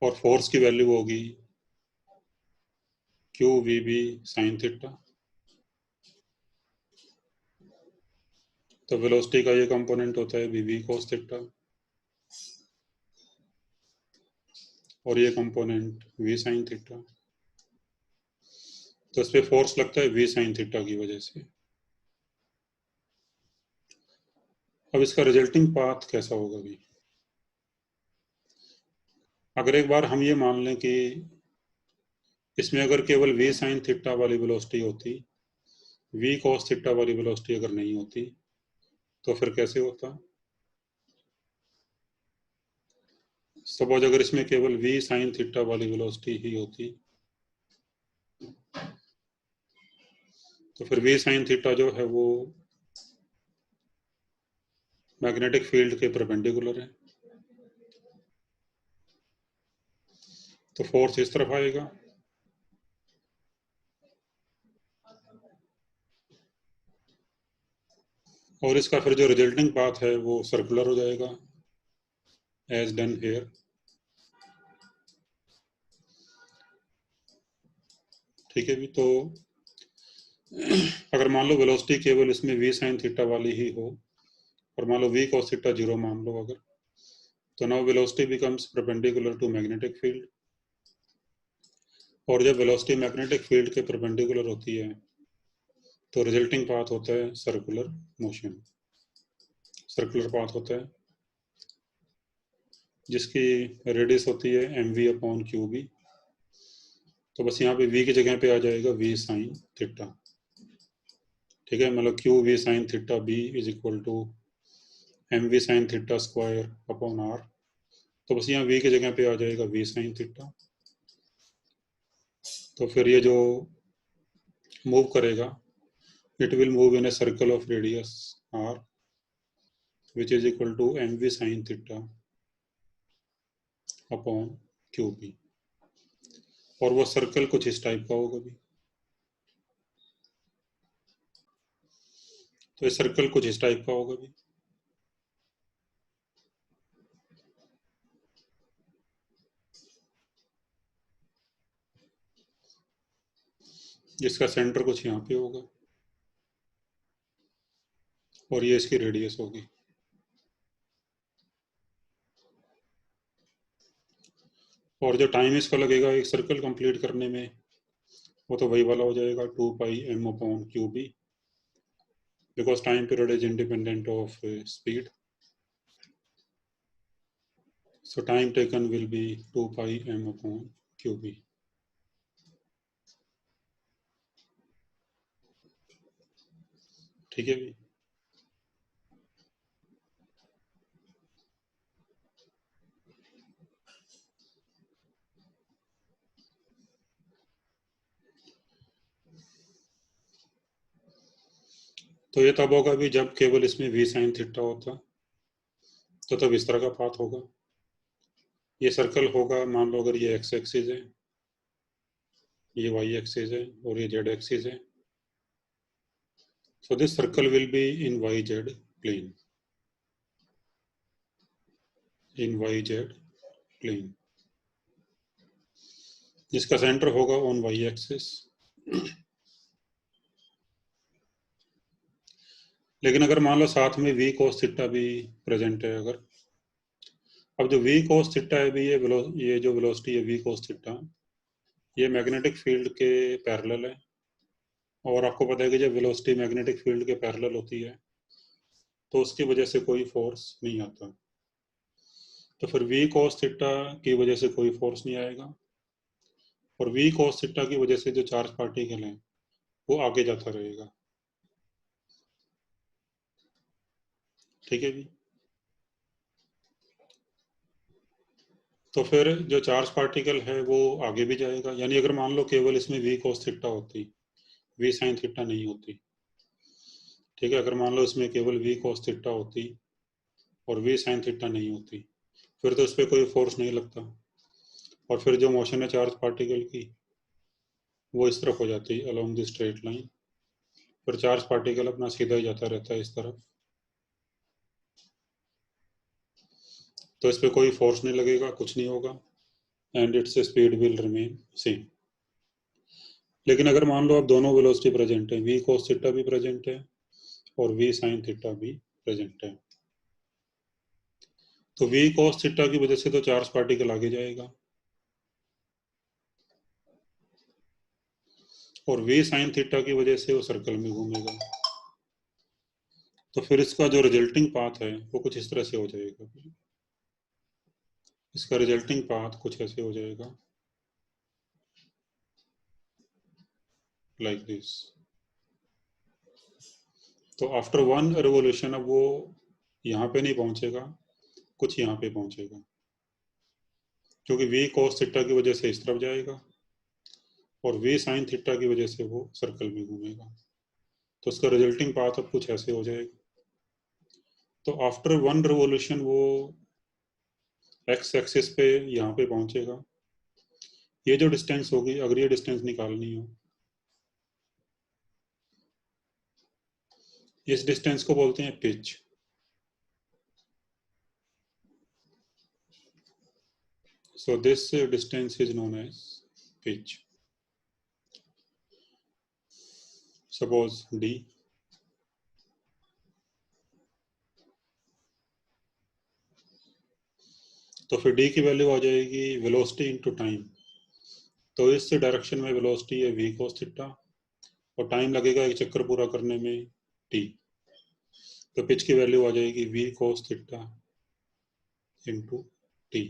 और फोर्स की वैल्यू होगी Q V B sine theta. तो वेलोसिटी का ये कंपोनेंट होता है वी बी कोस थीटा, और ये कंपोनेंट वी साइन थीटा। तो इस पे फोर्स लगता है वी साइन थीटा की वजह से। अब इसका रिजल्टिंग पाथ कैसा होगा भी, अगर एक बार हम ये मान लें कि इसमें अगर केवल वी साइन थीटा वाली वेलोसिटी होती, वी कॉस थीटा वाली वेलोसिटी अगर नहीं होती, तो फिर कैसे होता। सपोज अगर इसमें केवल वी साइन थीटा वाली वेलोसिटी ही होती, तो फिर वी साइन थीटा जो है वो मैग्नेटिक फील्ड के परपेंडिकुलर है, तो फोर्स इस तरफ आएगा, और इसका फिर जो रिजल्टिंग पाथ है वो सर्कुलर हो जाएगा एज डन हेयर। ठीक है भी, तो अगर मान लो वेलोसिटी केवल इसमें वी साइन थीटा वाली ही हो, और मान लो वी cos थीटा 0 मान लो अगर, तो now velocity becomes perpendicular to magnetic field, और जब वेलोसिटी मैग्नेटिक फील्ड के परपेंडिकुलर होती है तो रिजल्टिंग पाथ होता है सर्कुलर मोशन, सर्कुलर पाथ होता है, जिसकी रेडियस होती है M we upon Q B. तो बस यहाँ पे v की जगह पे आ जाएगा v साइन थीटा। ठीक है, मतलब Q V sine theta b is equal to M V sine theta square upon r। तो बस यहाँ v की जगह पे आ जाएगा v साइन थीटा। तो फिर ये जो मूव करेगा, it will move in a circle of radius r which is equal to M V sine theta upon Q B, और वो सर्कल कुछ इस टाइप का होगा भी। तो ये सर्कल कुछ इस टाइप का होगा भी। जिसका सेंटर कुछ यहाँ पे होगा, और ये इसकी रेडियस होगी। और जो टाइम इसका लगेगा एक सर्कल कंप्लीट करने में, वो तो वही वाला हो जाएगा 2πm upon Q B, because time period is independent of speed. So time taken will be 2πm upon Q B. ठीक है भी, तो ये तब होगा भी जब केवल इसमें वी साइन थीटा होता, तो तब इस तरह का पाथ होगा। ये सर्कल होगा, मान लो अगर ये एक्स एक्सिस है, ये वाई एक्सिस है, और ये जेड एक्सिस है। So this circle will be in Y Z plane, in Y Z plane, जिसका सेंटर होगा ऑन वाई एक्सिस। लेकिन अगर मान लो साथ में वी cos थीटा भी प्रेजेंट है अगर, अब जो वी cos थीटा है भी, ये जो वेलोसिटी है वी cos थीटा, ये मैग्नेटिक फील्ड के पैरेलल है, और आपको पता है कि जब वेलोसिटी मैग्नेटिक फील्ड के पैरेलल होती है तो उसकी वजह से कोई फोर्स नहीं आता। तो फिर वी cos थीटा की वजह से कोई फोर्स नहीं आएगा, और वी cos थीटा की वजह से जो चार्ज पार्टिकल है वो आगे जाता रहेगा। ठीक है जी, तो फिर जो चार्ज पार्टिकल है वो आगे भी जाएगा। यानी अगर मान लो केवल इसमें वी cos थीटा होती, वी साइन थीटा नहीं होती, ठीक है, अगर मान लो इसमें केवल v cos थीटा होती और v sin थीटा नहीं होती, फिर तो इस पर कोई फोर्स नहीं लगता, और फिर जो मोशन है चार्ज पार्टिकल की वो इस तरफ हो जाती है अलोंग द स्ट्रेट लाइन, फिर चार्ज पार्टिकल अपना सीधा ही जाता रहता है इस तरफ, तो इस पर कोई फोर्स नहीं लगेगा, कुछ नहीं होगा, and its speed will remain same. लेकिन अगर मान लो अब दोनों वेलोसिटी प्रेजेंट है, v cos थीटा भी प्रेजेंट है और v sin थीटा भी प्रेजेंट है, तो v cos थीटा की वजह से तो चार्ज पार्टिकल आगे जाएगा और v sin थीटा की वजह से वो सर्कल में घूमेगा, तो फिर इसका जो रिजल्टिंग पाथ है वो कुछ इस तरह से हो जाएगा, इसका रिजल्टिंग पाथ कुछ ऐसे हो जाएगा, लाइक दिस। तो आफ्टर वन रिवोल्यूशन अब वो यहाँ पे नहीं पहुंचेगा, कुछ यहाँ पे पहुंचेगा, क्योंकि v cos थीटा की वजह से इस तरफ जाएगा और v sin थीटा की वजह से वो सर्कल में घूमेगा, तो उसका रिजल्टिंग पाथ अब कुछ ऐसे हो जाएगा। तो आफ्टर वन रिवोल्यूशन वो एक्स एक्सिस पे यहाँ पे पहुंचेगा, ये जो डिस्टेंस होगी अगर ये डिस्टेंस निकालनी हो, इस डिस्टेंस को बोलते हैं pitch. So this distance is known as pitch. Suppose d, तो फिर d की वैल्यू आ जाएगी वेलोसिटी इनटू टाइम, तो इस डायरेक्शन में वेलोसिटी है v cos थीटा और टाइम लगेगा एक चक्कर पूरा करने में t, तो पिच की वैल्यू आ जाएगी v cos theta into t,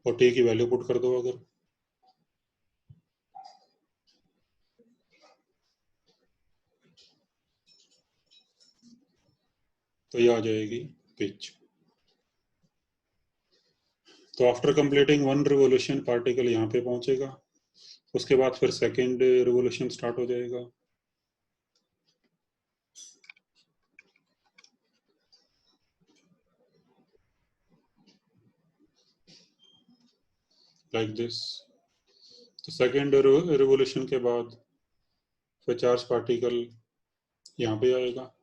और t की वैल्यू पुट कर दो अगर, तो ये आ जाएगी पिच। तो after completing one revolution particle यहाँ पे पहुंचेगा, उसके बाद फिर सेकेंड रिवोल्यूशन स्टार्ट हो जाएगा, लाइक दिस। तो सेकेंड रिवोल्यूशन के बाद फिर चार्ज पार्टिकल यहाँ पे आएगा,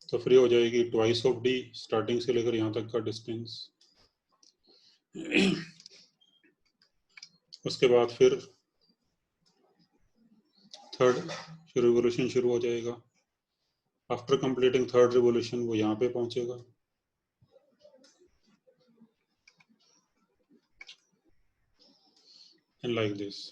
तो फ्री हो जाएगी ट्वाइस ऑफ डी, स्टार्टिंग से लेकर यहाँ तक का डिस्टेंस। उसके बाद फिर थर्ड रिवोल्यूशन शुरू हो जाएगा, आफ्टर कंप्लीटिंग थर्ड रिवोल्यूशन वो यहाँ पे पहुंचेगा, एंड लाइक दिस।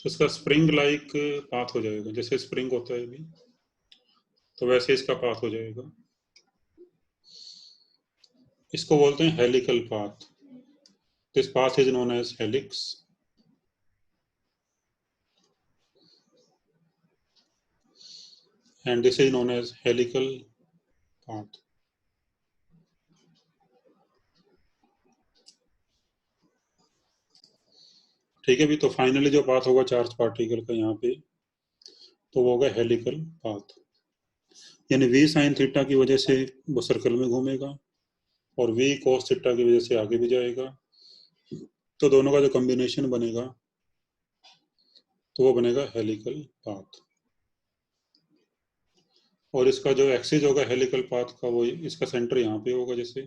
तो इसका स्प्रिंग लाइक पाथ हो जाएगा, जैसे स्प्रिंग होता है अभी, तो वैसे इसका पाथ हो जाएगा, इसको बोलते हैं helical path. This path is known as helix, and this is known as helical path. ठीक है भी, तो फाइनली जो पाथ होगा चार्ज पार्टिकल का यहाँ पे, तो वो होगा हेलिकल पाथ, यानी v sin थीटा की वजह से वो सर्कल में घूमेगा और v cos थीटा की वजह से आगे भी जाएगा, तो दोनों का जो कॉम्बिनेशन बनेगा तो वो बनेगा हेलिकल पाथ। और इसका जो एक्सिस होगा हेलिकल पाथ का, वो इसका सेंटर यहाँ पे होगा जैसे,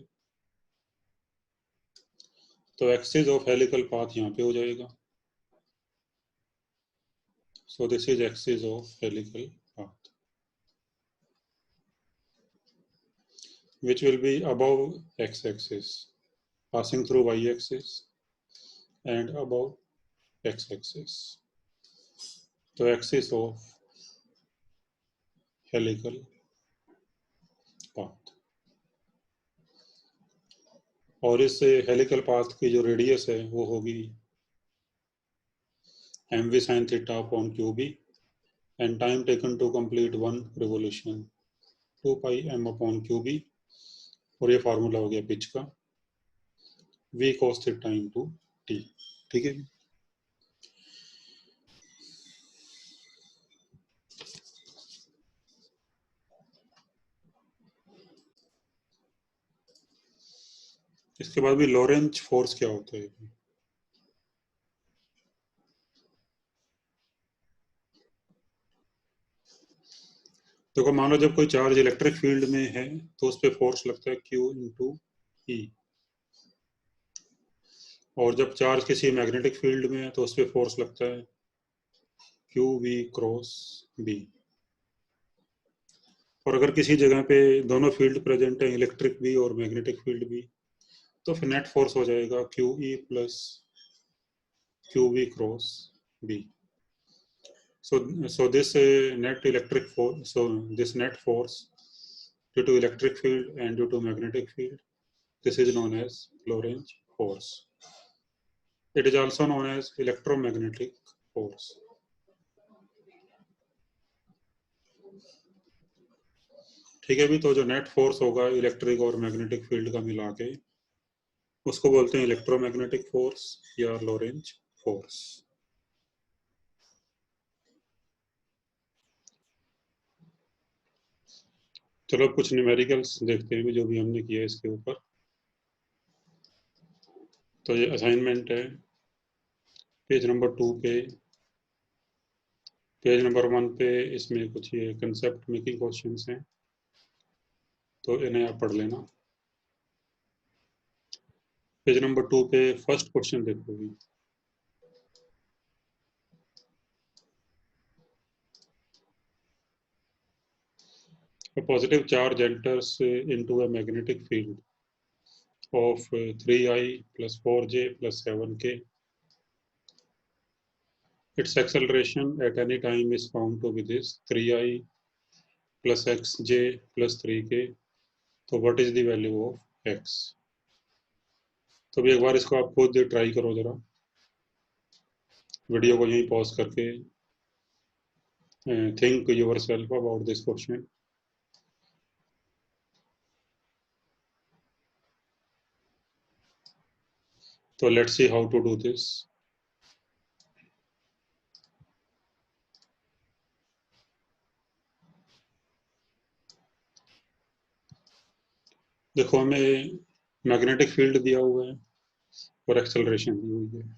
तो एक्सिस ऑफ हेलिकल पाथ यहाँ पे हो जाएगा, सो this is axis of helical path which will be above x axis, passing through y axis and above x axis, तो एक्सिस ऑफ हेलिकल पाथ। और इस हेलिकल पाथ की जो रेडियस है वो होगी mv sin theta upon qb, and time taken to complete one revolution 2 pi m upon qb, और ये फार्मूला हो गया पिच का, v cos theta into T. ठीक है। इसके बाद भी लॉरेंज फोर्स क्या होता है? देखो मान लो जब कोई चार्ज इलेक्ट्रिक फील्ड में है तो उस पर फोर्स लगता है Q इंटू ई, और जब चार्ज किसी मैग्नेटिक फील्ड में है तो उस पर फोर्स लगता है क्यू वी क्रॉस बी। और अगर किसी जगह पे दोनों फील्ड प्रेजेंट है, इलेक्ट्रिक भी और मैग्नेटिक फील्ड भी, तो फिर नेट फोर्स हो जाएगा Q E plus Q V cross B. So this net electric force, so this net force due to electric field and due to magnetic field, this is known as Lorentz force. It is also known as electromagnetic force. ठीक है भी, तो जो net force होगा electric और magnetic field का मिला के, उसको बोलते हैं इलेक्ट्रोमैग्नेटिक फोर्स या लोरेंज फोर्स। चलो कुछ न्यूमेरिकल्स देखते हैं जो भी हमने किया इसके ऊपर। तो ये असाइनमेंट है पेज नंबर 2 पे। पेज नंबर 1 पे इसमें कुछ ये कंसेप्ट मेकिंग क्वेश्चंस हैं, तो इन्हें आप पढ़ लेना। पेज नंबर 2 पे फर्स्ट क्वेश्चन देखोगे। A positive charge enters into a magnetic field of 3i plus 4j plus 7k. Its acceleration at any time is found to be this 3i plus xj plus 3k. तो what is the value of x? तो भी एक बार इसको आप खुद try करो जरा, video को यहीं पॉज करके think yourself about this question. So let's see how to do this. देखो हमें मैग्नेटिक फील्ड दिया हुआ है और एक्सेलरेशन दी हुई है।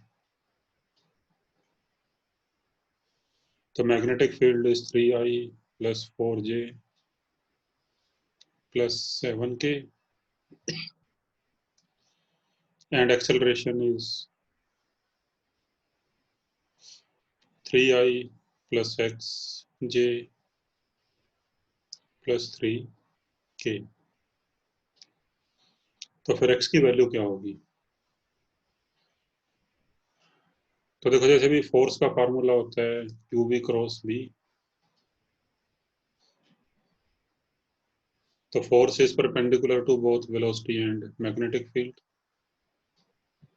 तो magnetic field is 3i plus 4j plus 7k and acceleration is 3i plus xj plus 3k। तो फिर x की वैल्यू क्या होगी? तो देखो जैसे भी फोर्स का फार्मूला होता है क्यू बी क्रॉस बी, तो force is perpendicular to both velocity and magnetic field.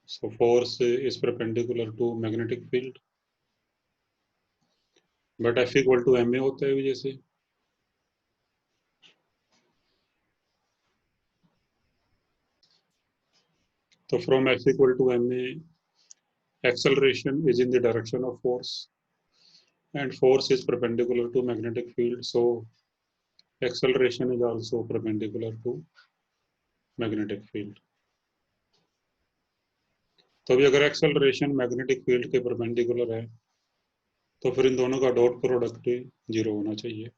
So force is perpendicular to magnetic field, but F equal to M A होता है जैसे। तो from F equal to M A, acceleration is in the direction of force and force is perpendicular to magnetic field, so acceleration is also perpendicular to magnetic field। तो अभी अगर acceleration magnetic field के perpendicular है तो फिर इन दोनों का dot product 0 होना चाहिए।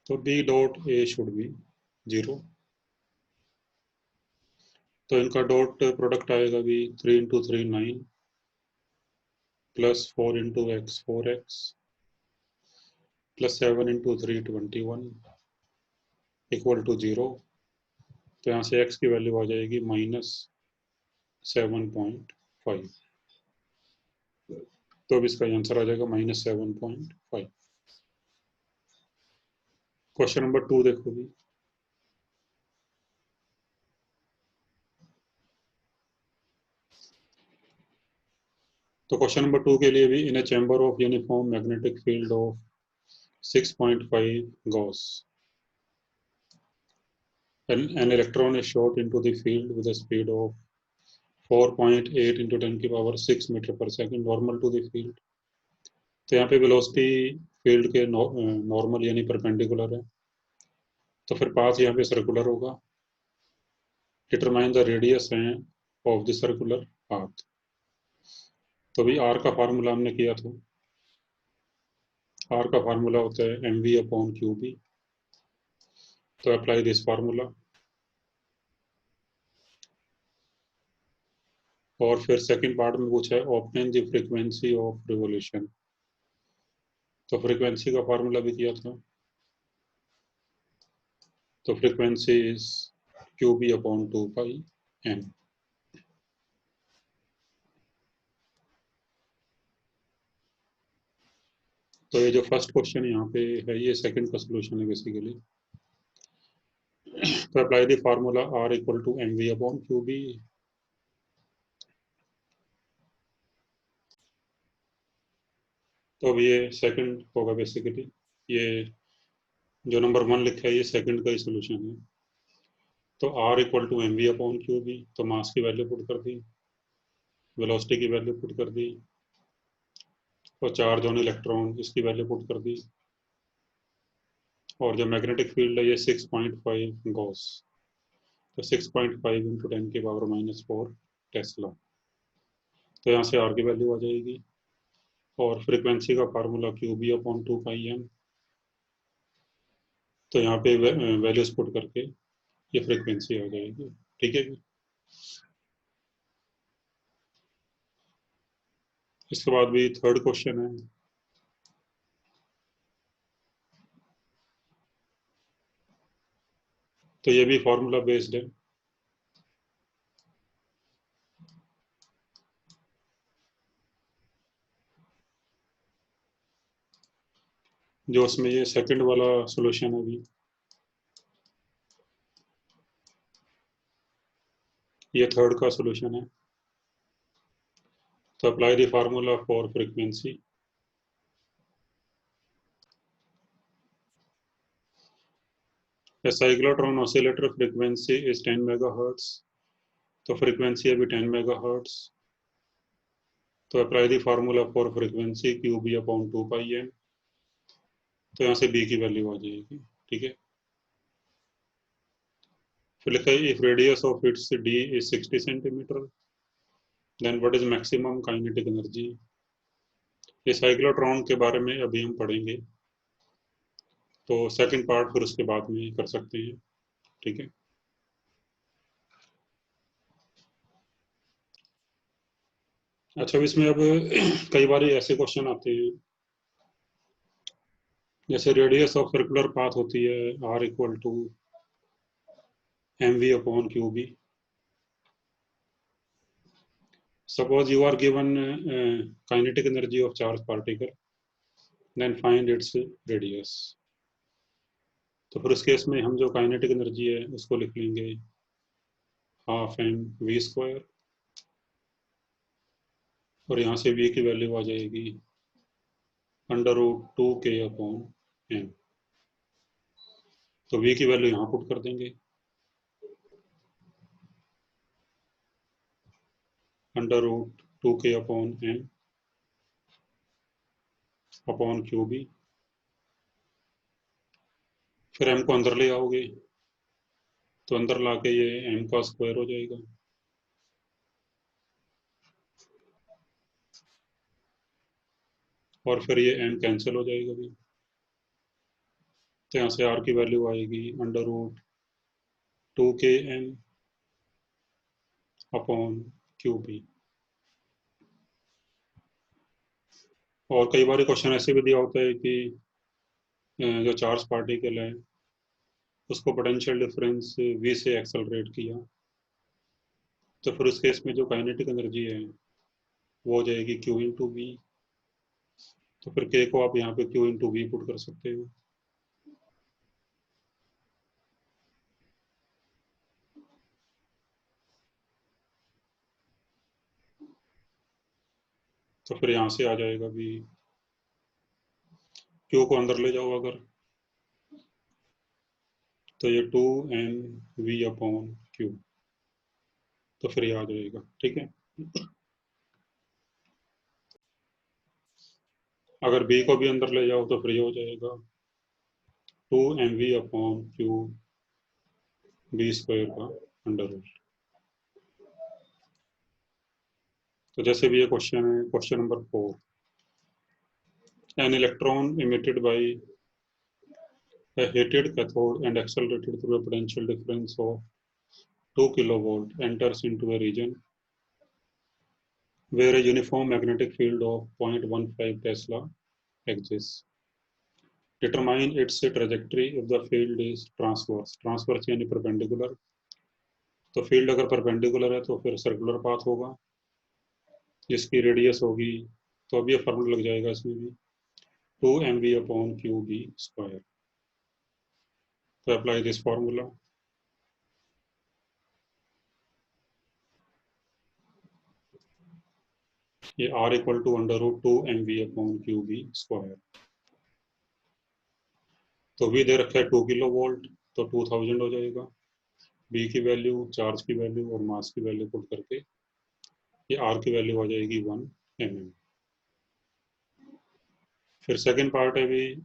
तो b dot a should be 0। तो इनका डॉट प्रोडक्ट आएगा भी 3 into 3 9 plus 4 into X 4x plus 7 into 3 21 equal to 0। तो यहाँ से x की वैल्यू आ जाएगी -7.5। तो अब इसका आंसर आ जाएगा -7.5। क्वेश्चन नंबर 2 देखो भी। तो क्वेश्चन नंबर 2 के लिए भी in a chamber of uniform magnetic field of 6.5 gauss, an electron is shot into the field with a speed of 4.8 into 10 की पावर 6 मीटर पर second normal to the field. तो यहाँ पे वेलोसिटी फील्ड के normal यानी perpendicular है, तो फिर पाथ यहाँ पे सर्कुलर होगा। डिटरमाइन द रेडियस है ऑफ द सर्कुलर पाथ। तो भी आर का फार्मूला हमने किया था, आर का फार्मूला होता है M we upon Q B. तो अप्लाई दिस फार्मूला, और फिर सेकंड पार्ट में पूछा है obtain the frequency of revolution. तो फ्रीक्वेंसी का फार्मूला भी किया था, तो frequency is q b upon 2 pi m. तो ये जो फर्स्ट क्वेश्चन यहाँ पे है ये सेकंड का सोल्यूशन है बेसिकली। तो apply the formula r equal to M we upon Q B. तो अब ये सेकंड होगा बेसिकली, ये जो नंबर 1 लिखा है ये सेकंड का ही सोल्यूशन है। तो r equal to M we upon Q B, तो मास की वैल्यू पुट कर दी, वेलोसिटी की वैल्यू पुट कर दी, और चार्ज ऑन इलेक्ट्रॉन इसकी वैल्यू पुट कर दी, और जो मैग्नेटिक फील्ड है ये 6.5 गॉस, तो 6.5 इंटू 10 की पावर -4 टेस्ला। तो यहाँ से आर की वैल्यू आ जाएगी, और फ्रीक्वेंसी का formula Q b upon 2 pi m. तो यहाँ पे वैल्यूज पुट करके ये फ्रीक्वेंसी आ जाएगी। ठीक है, इसके बाद भी थर्ड क्वेश्चन है। तो ये भी फार्मूला बेस्ड है। जो उसमें ये सेकंड वाला सॉल्यूशन है अभी, ये थर्ड का सॉल्यूशन है। तो apply the formula for frequency. Cyclotron oscillator frequency is 10 megahertz, तो फ्रीक्वेंसी अभी 10 मेगाहर्ट्ज। तो apply the formula for frequency q b upon 2 pi m. तो यहाँ से बी की वैल्यू आ जाएगी। ठीक है, फिर लिखा है if radius of its dee is 60 centimetre then what is maximum kinetic energy. ये साइक्लोट्रॉन के बारे में अभी हम पढ़ेंगे, तो सेकंड पार्ट फिर उसके बाद में कर सकते हैं। ठीक है, अच्छा इसमें अब कई बार ऐसे क्वेश्चन आते हैं, जैसे रेडियस ऑफ सर्कुलर पाथ होती है r equal to M we upon Q b. Suppose you are given kinetic energy of charge particle, then find its radius. तो फिर उस केस में हम जो काइनेटिक एनर्जी है उसको लिख लेंगे हाफ एम वी स्क्वायर, और यहाँ से वी की वैल्यू आ जाएगी √2 k अपॉन एम। तो वी की वैल्यू यहाँ पुट कर देंगे, √2 k upon m upon Q b. फिर एम को अंदर ले आओगे, तो अंदर लाके ये एम का स्क्वायर हो जाएगा, और फिर ये एम कैंसिल हो जाएगा भी। तो यहाँ से आर की वैल्यू आएगी √2 k m upon Q B. और कई बार क्वेश्चन ऐसे भी दिया होता है कि जो चार्ज पार्टिकल है उसको पोटेंशियल डिफरेंस v से एक्सेलरेट किया, तो फिर उस केस में जो काइनेटिक एनर्जी है वो हो जाएगी q इंटू वी। तो फिर k को आप यहाँ पे q इंटू वी पुट कर सकते हो। तो फिर यहाँ से आ जाएगा भी, q को अंदर ले जाओ अगर, तो ये 2mv/q, तो फिर ये आ जाएगा। ठीक है, अगर b को भी अंदर ले जाओ तो फिर ये हो जाएगा 2mv/q b² का अंडर रूट। तो जैसे भी ये क्वेश्चन है, question number 4, an electron emitted by a heated cathode and accelerated through a potential difference of 2 kilovolt enters into a region where a uniform magnetic field of 0.15 Tesla exists. Determine its trajectory if the field is transverse. Transverse यानी perpendicular, तो field अगर perpendicular है तो फिर circular path होगा जिसकी radius होगी, तो अब ये फार्मूला लग जाएगा इसमें भी 2mv/q_b²। तो अप्लाई दिस फार्मूला, ये r equal to under root 2mv/q_b²। तो v दे रखा है 2 किलो वोल्ट, तो 2000 हो जाएगा। b की वैल्यू, चार्ज की वैल्यू और मास की वैल्यू पुट करके ये r की वैल्यू आ जाएगी 1 mm। फिर सेकंड पार्ट है भी,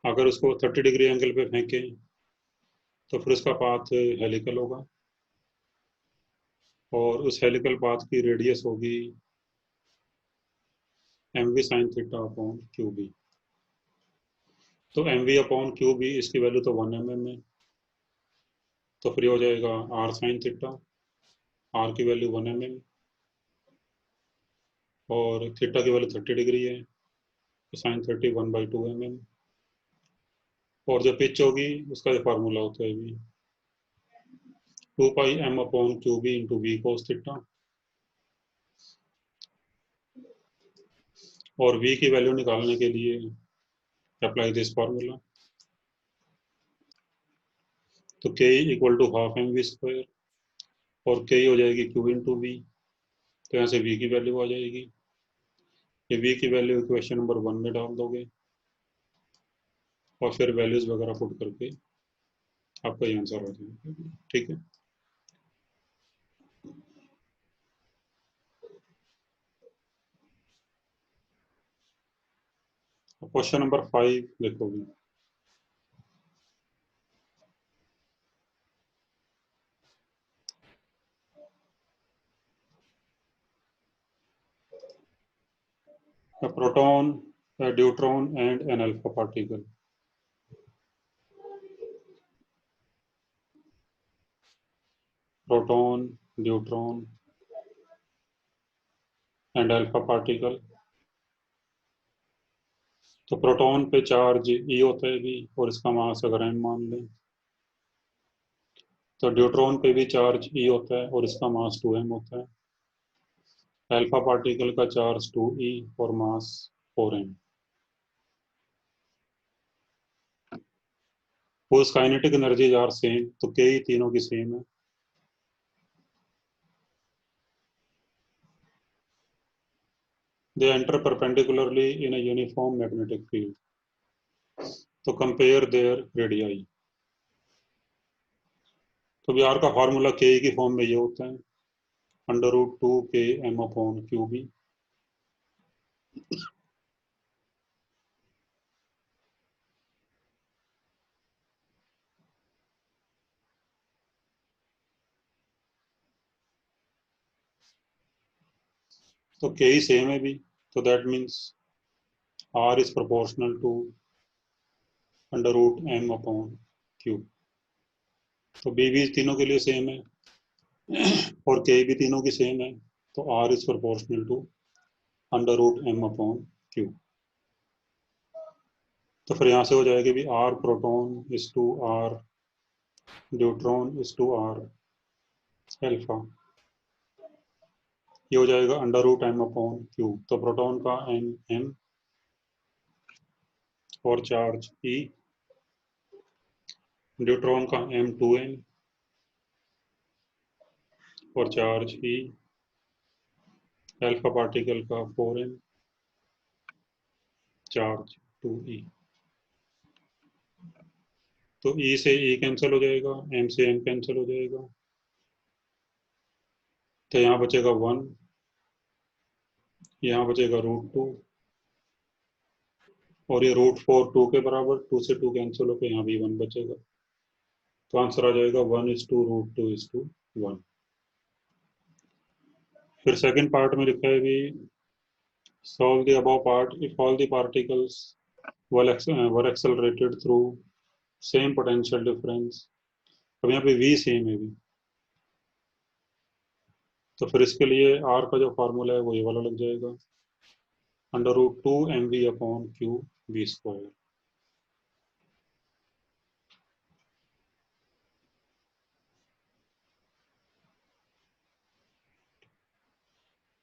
अगर उसको 30 डिग्री एंगल पे फेंकें तो फिर उसका पाथ हेलिकल होगा और उस हेलिकल पाथ की रेडियस होगी mv sin theta upon Q B. तो mv अपॉन क्यू बी, इसकी वैल्यू तो 1 mm है, तो फिर हो जाएगा r sin थीटा, r की वैल्यू 1 mm और थीटा की वैल्यू 30 डिग्री है, तो साइन 30 1/2 mm। और जो पिच होगी उसका जो फार्मूला होता है भी 2πm upon Q b into v cos theta, और v की वैल्यू निकालने के लिए अप्लाई दिस फार्मूला, तो k equal to half mv² और k हो जाएगी q इंटू वी, तो यहाँ से v की वैल्यू आ जाएगी। ये v की वैल्यू इक्वेशन नंबर 1 में डाल दोगे और फिर वैल्यूज वगैरह पुट करके आपका ये आंसर आ जाएगा। ठीक है, क्वेश्चन नंबर 5 देखोगे। A proton, a deuteron and an alpha particle. Proton, deuteron and alpha particle. तो प्रोटॉन पे चार्ज E होता है भी और इसका मास अगर m मान लें, तो ड्यूट्रॉन पे भी चार्ज E होता है और इसका मास 2m होता है। अल्फा पार्टिकल का चार्ज 2e और मास 4m। whose kinetic energies are same, तो k ही तीनों की सेम है। They enter perpendicularly in a uniform magnetic field. तो compare their radii। तो भी r का फार्मूला k की फॉर्म में ये होता है under root 2km upon Q B. तो k ही सेम है भी, तो that means r is proportional to under root m upon q. तो b भी तीनों के लिए सेम है और k भी तीनों की सेम है, तो r is proportional to under root m upon q. तो फिर यहाँ से हो जाएगा भी r proton is to r deuteron is to r alpha, ये हो जाएगा under root m upon q. तो प्रोटॉन का m और चार्ज E, न्यूट्रॉन का m2n और चार्ज E, अल्फा पार्टिकल का 4n, चार्ज 2e। तो ई से ई कैंसिल हो जाएगा, एम से एम कैंसिल हो जाएगा, तो यहाँ बचेगा 1, यहाँ बचेगा √2, और ये √4 2 के बराबर, 2 से 2 कैंसिल होकर यहाँ भी 1 बचेगा। तो आंसर आ जाएगा 1:√2:1। फिर सेकंड पार्ट में लिखा है भी solve the above part if all the particles were accelerated through same potential difference। अब यहाँ पे v सेम है भी, तो फिर इसके लिए r का जो फार्मूला है वो ये वाला लग जाएगा, √2mv/q v²।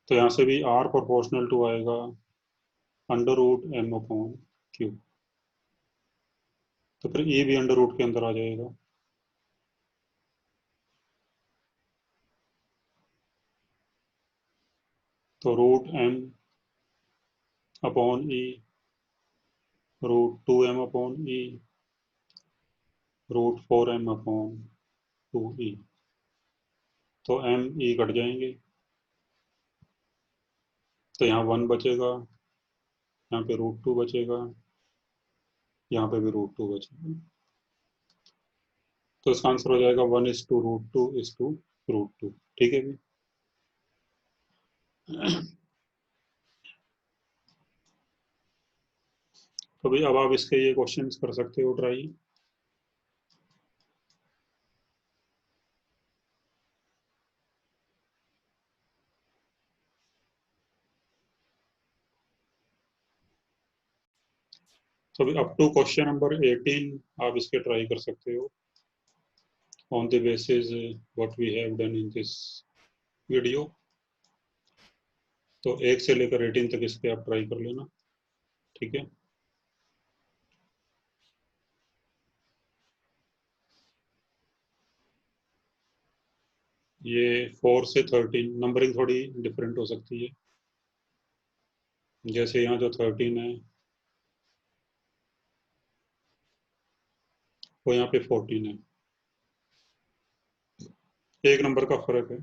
तो यहाँ से भी r प्रोपोर्शनल टू आएगा √m/q, तो फिर e भी अंडर रूट के अंदर आ जाएगा। तो √m/e, √2m/e, √4m/2e, तो m e कट जाएंगे, तो यहाँ 1 बचेगा, यहाँ पे √2 बचेगा, यहाँ पे भी √2 बचेगा। तो इसका आंसर हो जाएगा 1:√2:√2। ठीक है भी। तो भाई अब आप इसके ये क्वेश्चंस कर सकते हो ट्राई। तो अभी अप टू क्वेश्चन नंबर 18 आप इसके ट्राई कर सकते हो on the basis what we have done in this video. तो 1 से लेकर 18 तक इसके आप ट्राई कर लेना। ठीक है। ये 4 से 13 नंबरिंग थोड़ी डिफरेंट हो सकती है, जैसे यहाँ जो 13 है वो यहाँ पे 14 है, एक नंबर का फर्क है।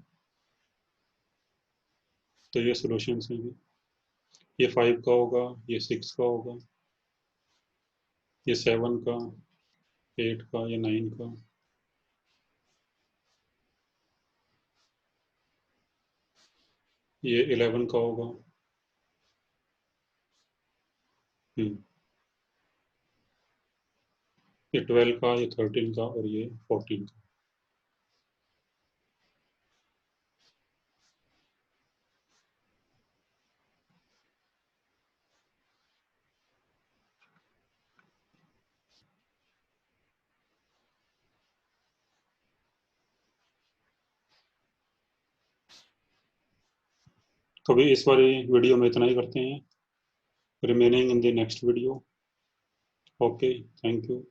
तो ये सोल्यूशन है भी, ये 5 का होगा, ये 6 का होगा, ये 7 का, 8 का, ये 9 का, ये 11 का होगा। ये 12 का, ये 13 का, और ये 14 का। तो अभी इस वाली वीडियो में इतना ही करते हैं, remaining in the next video. Okay, thank you.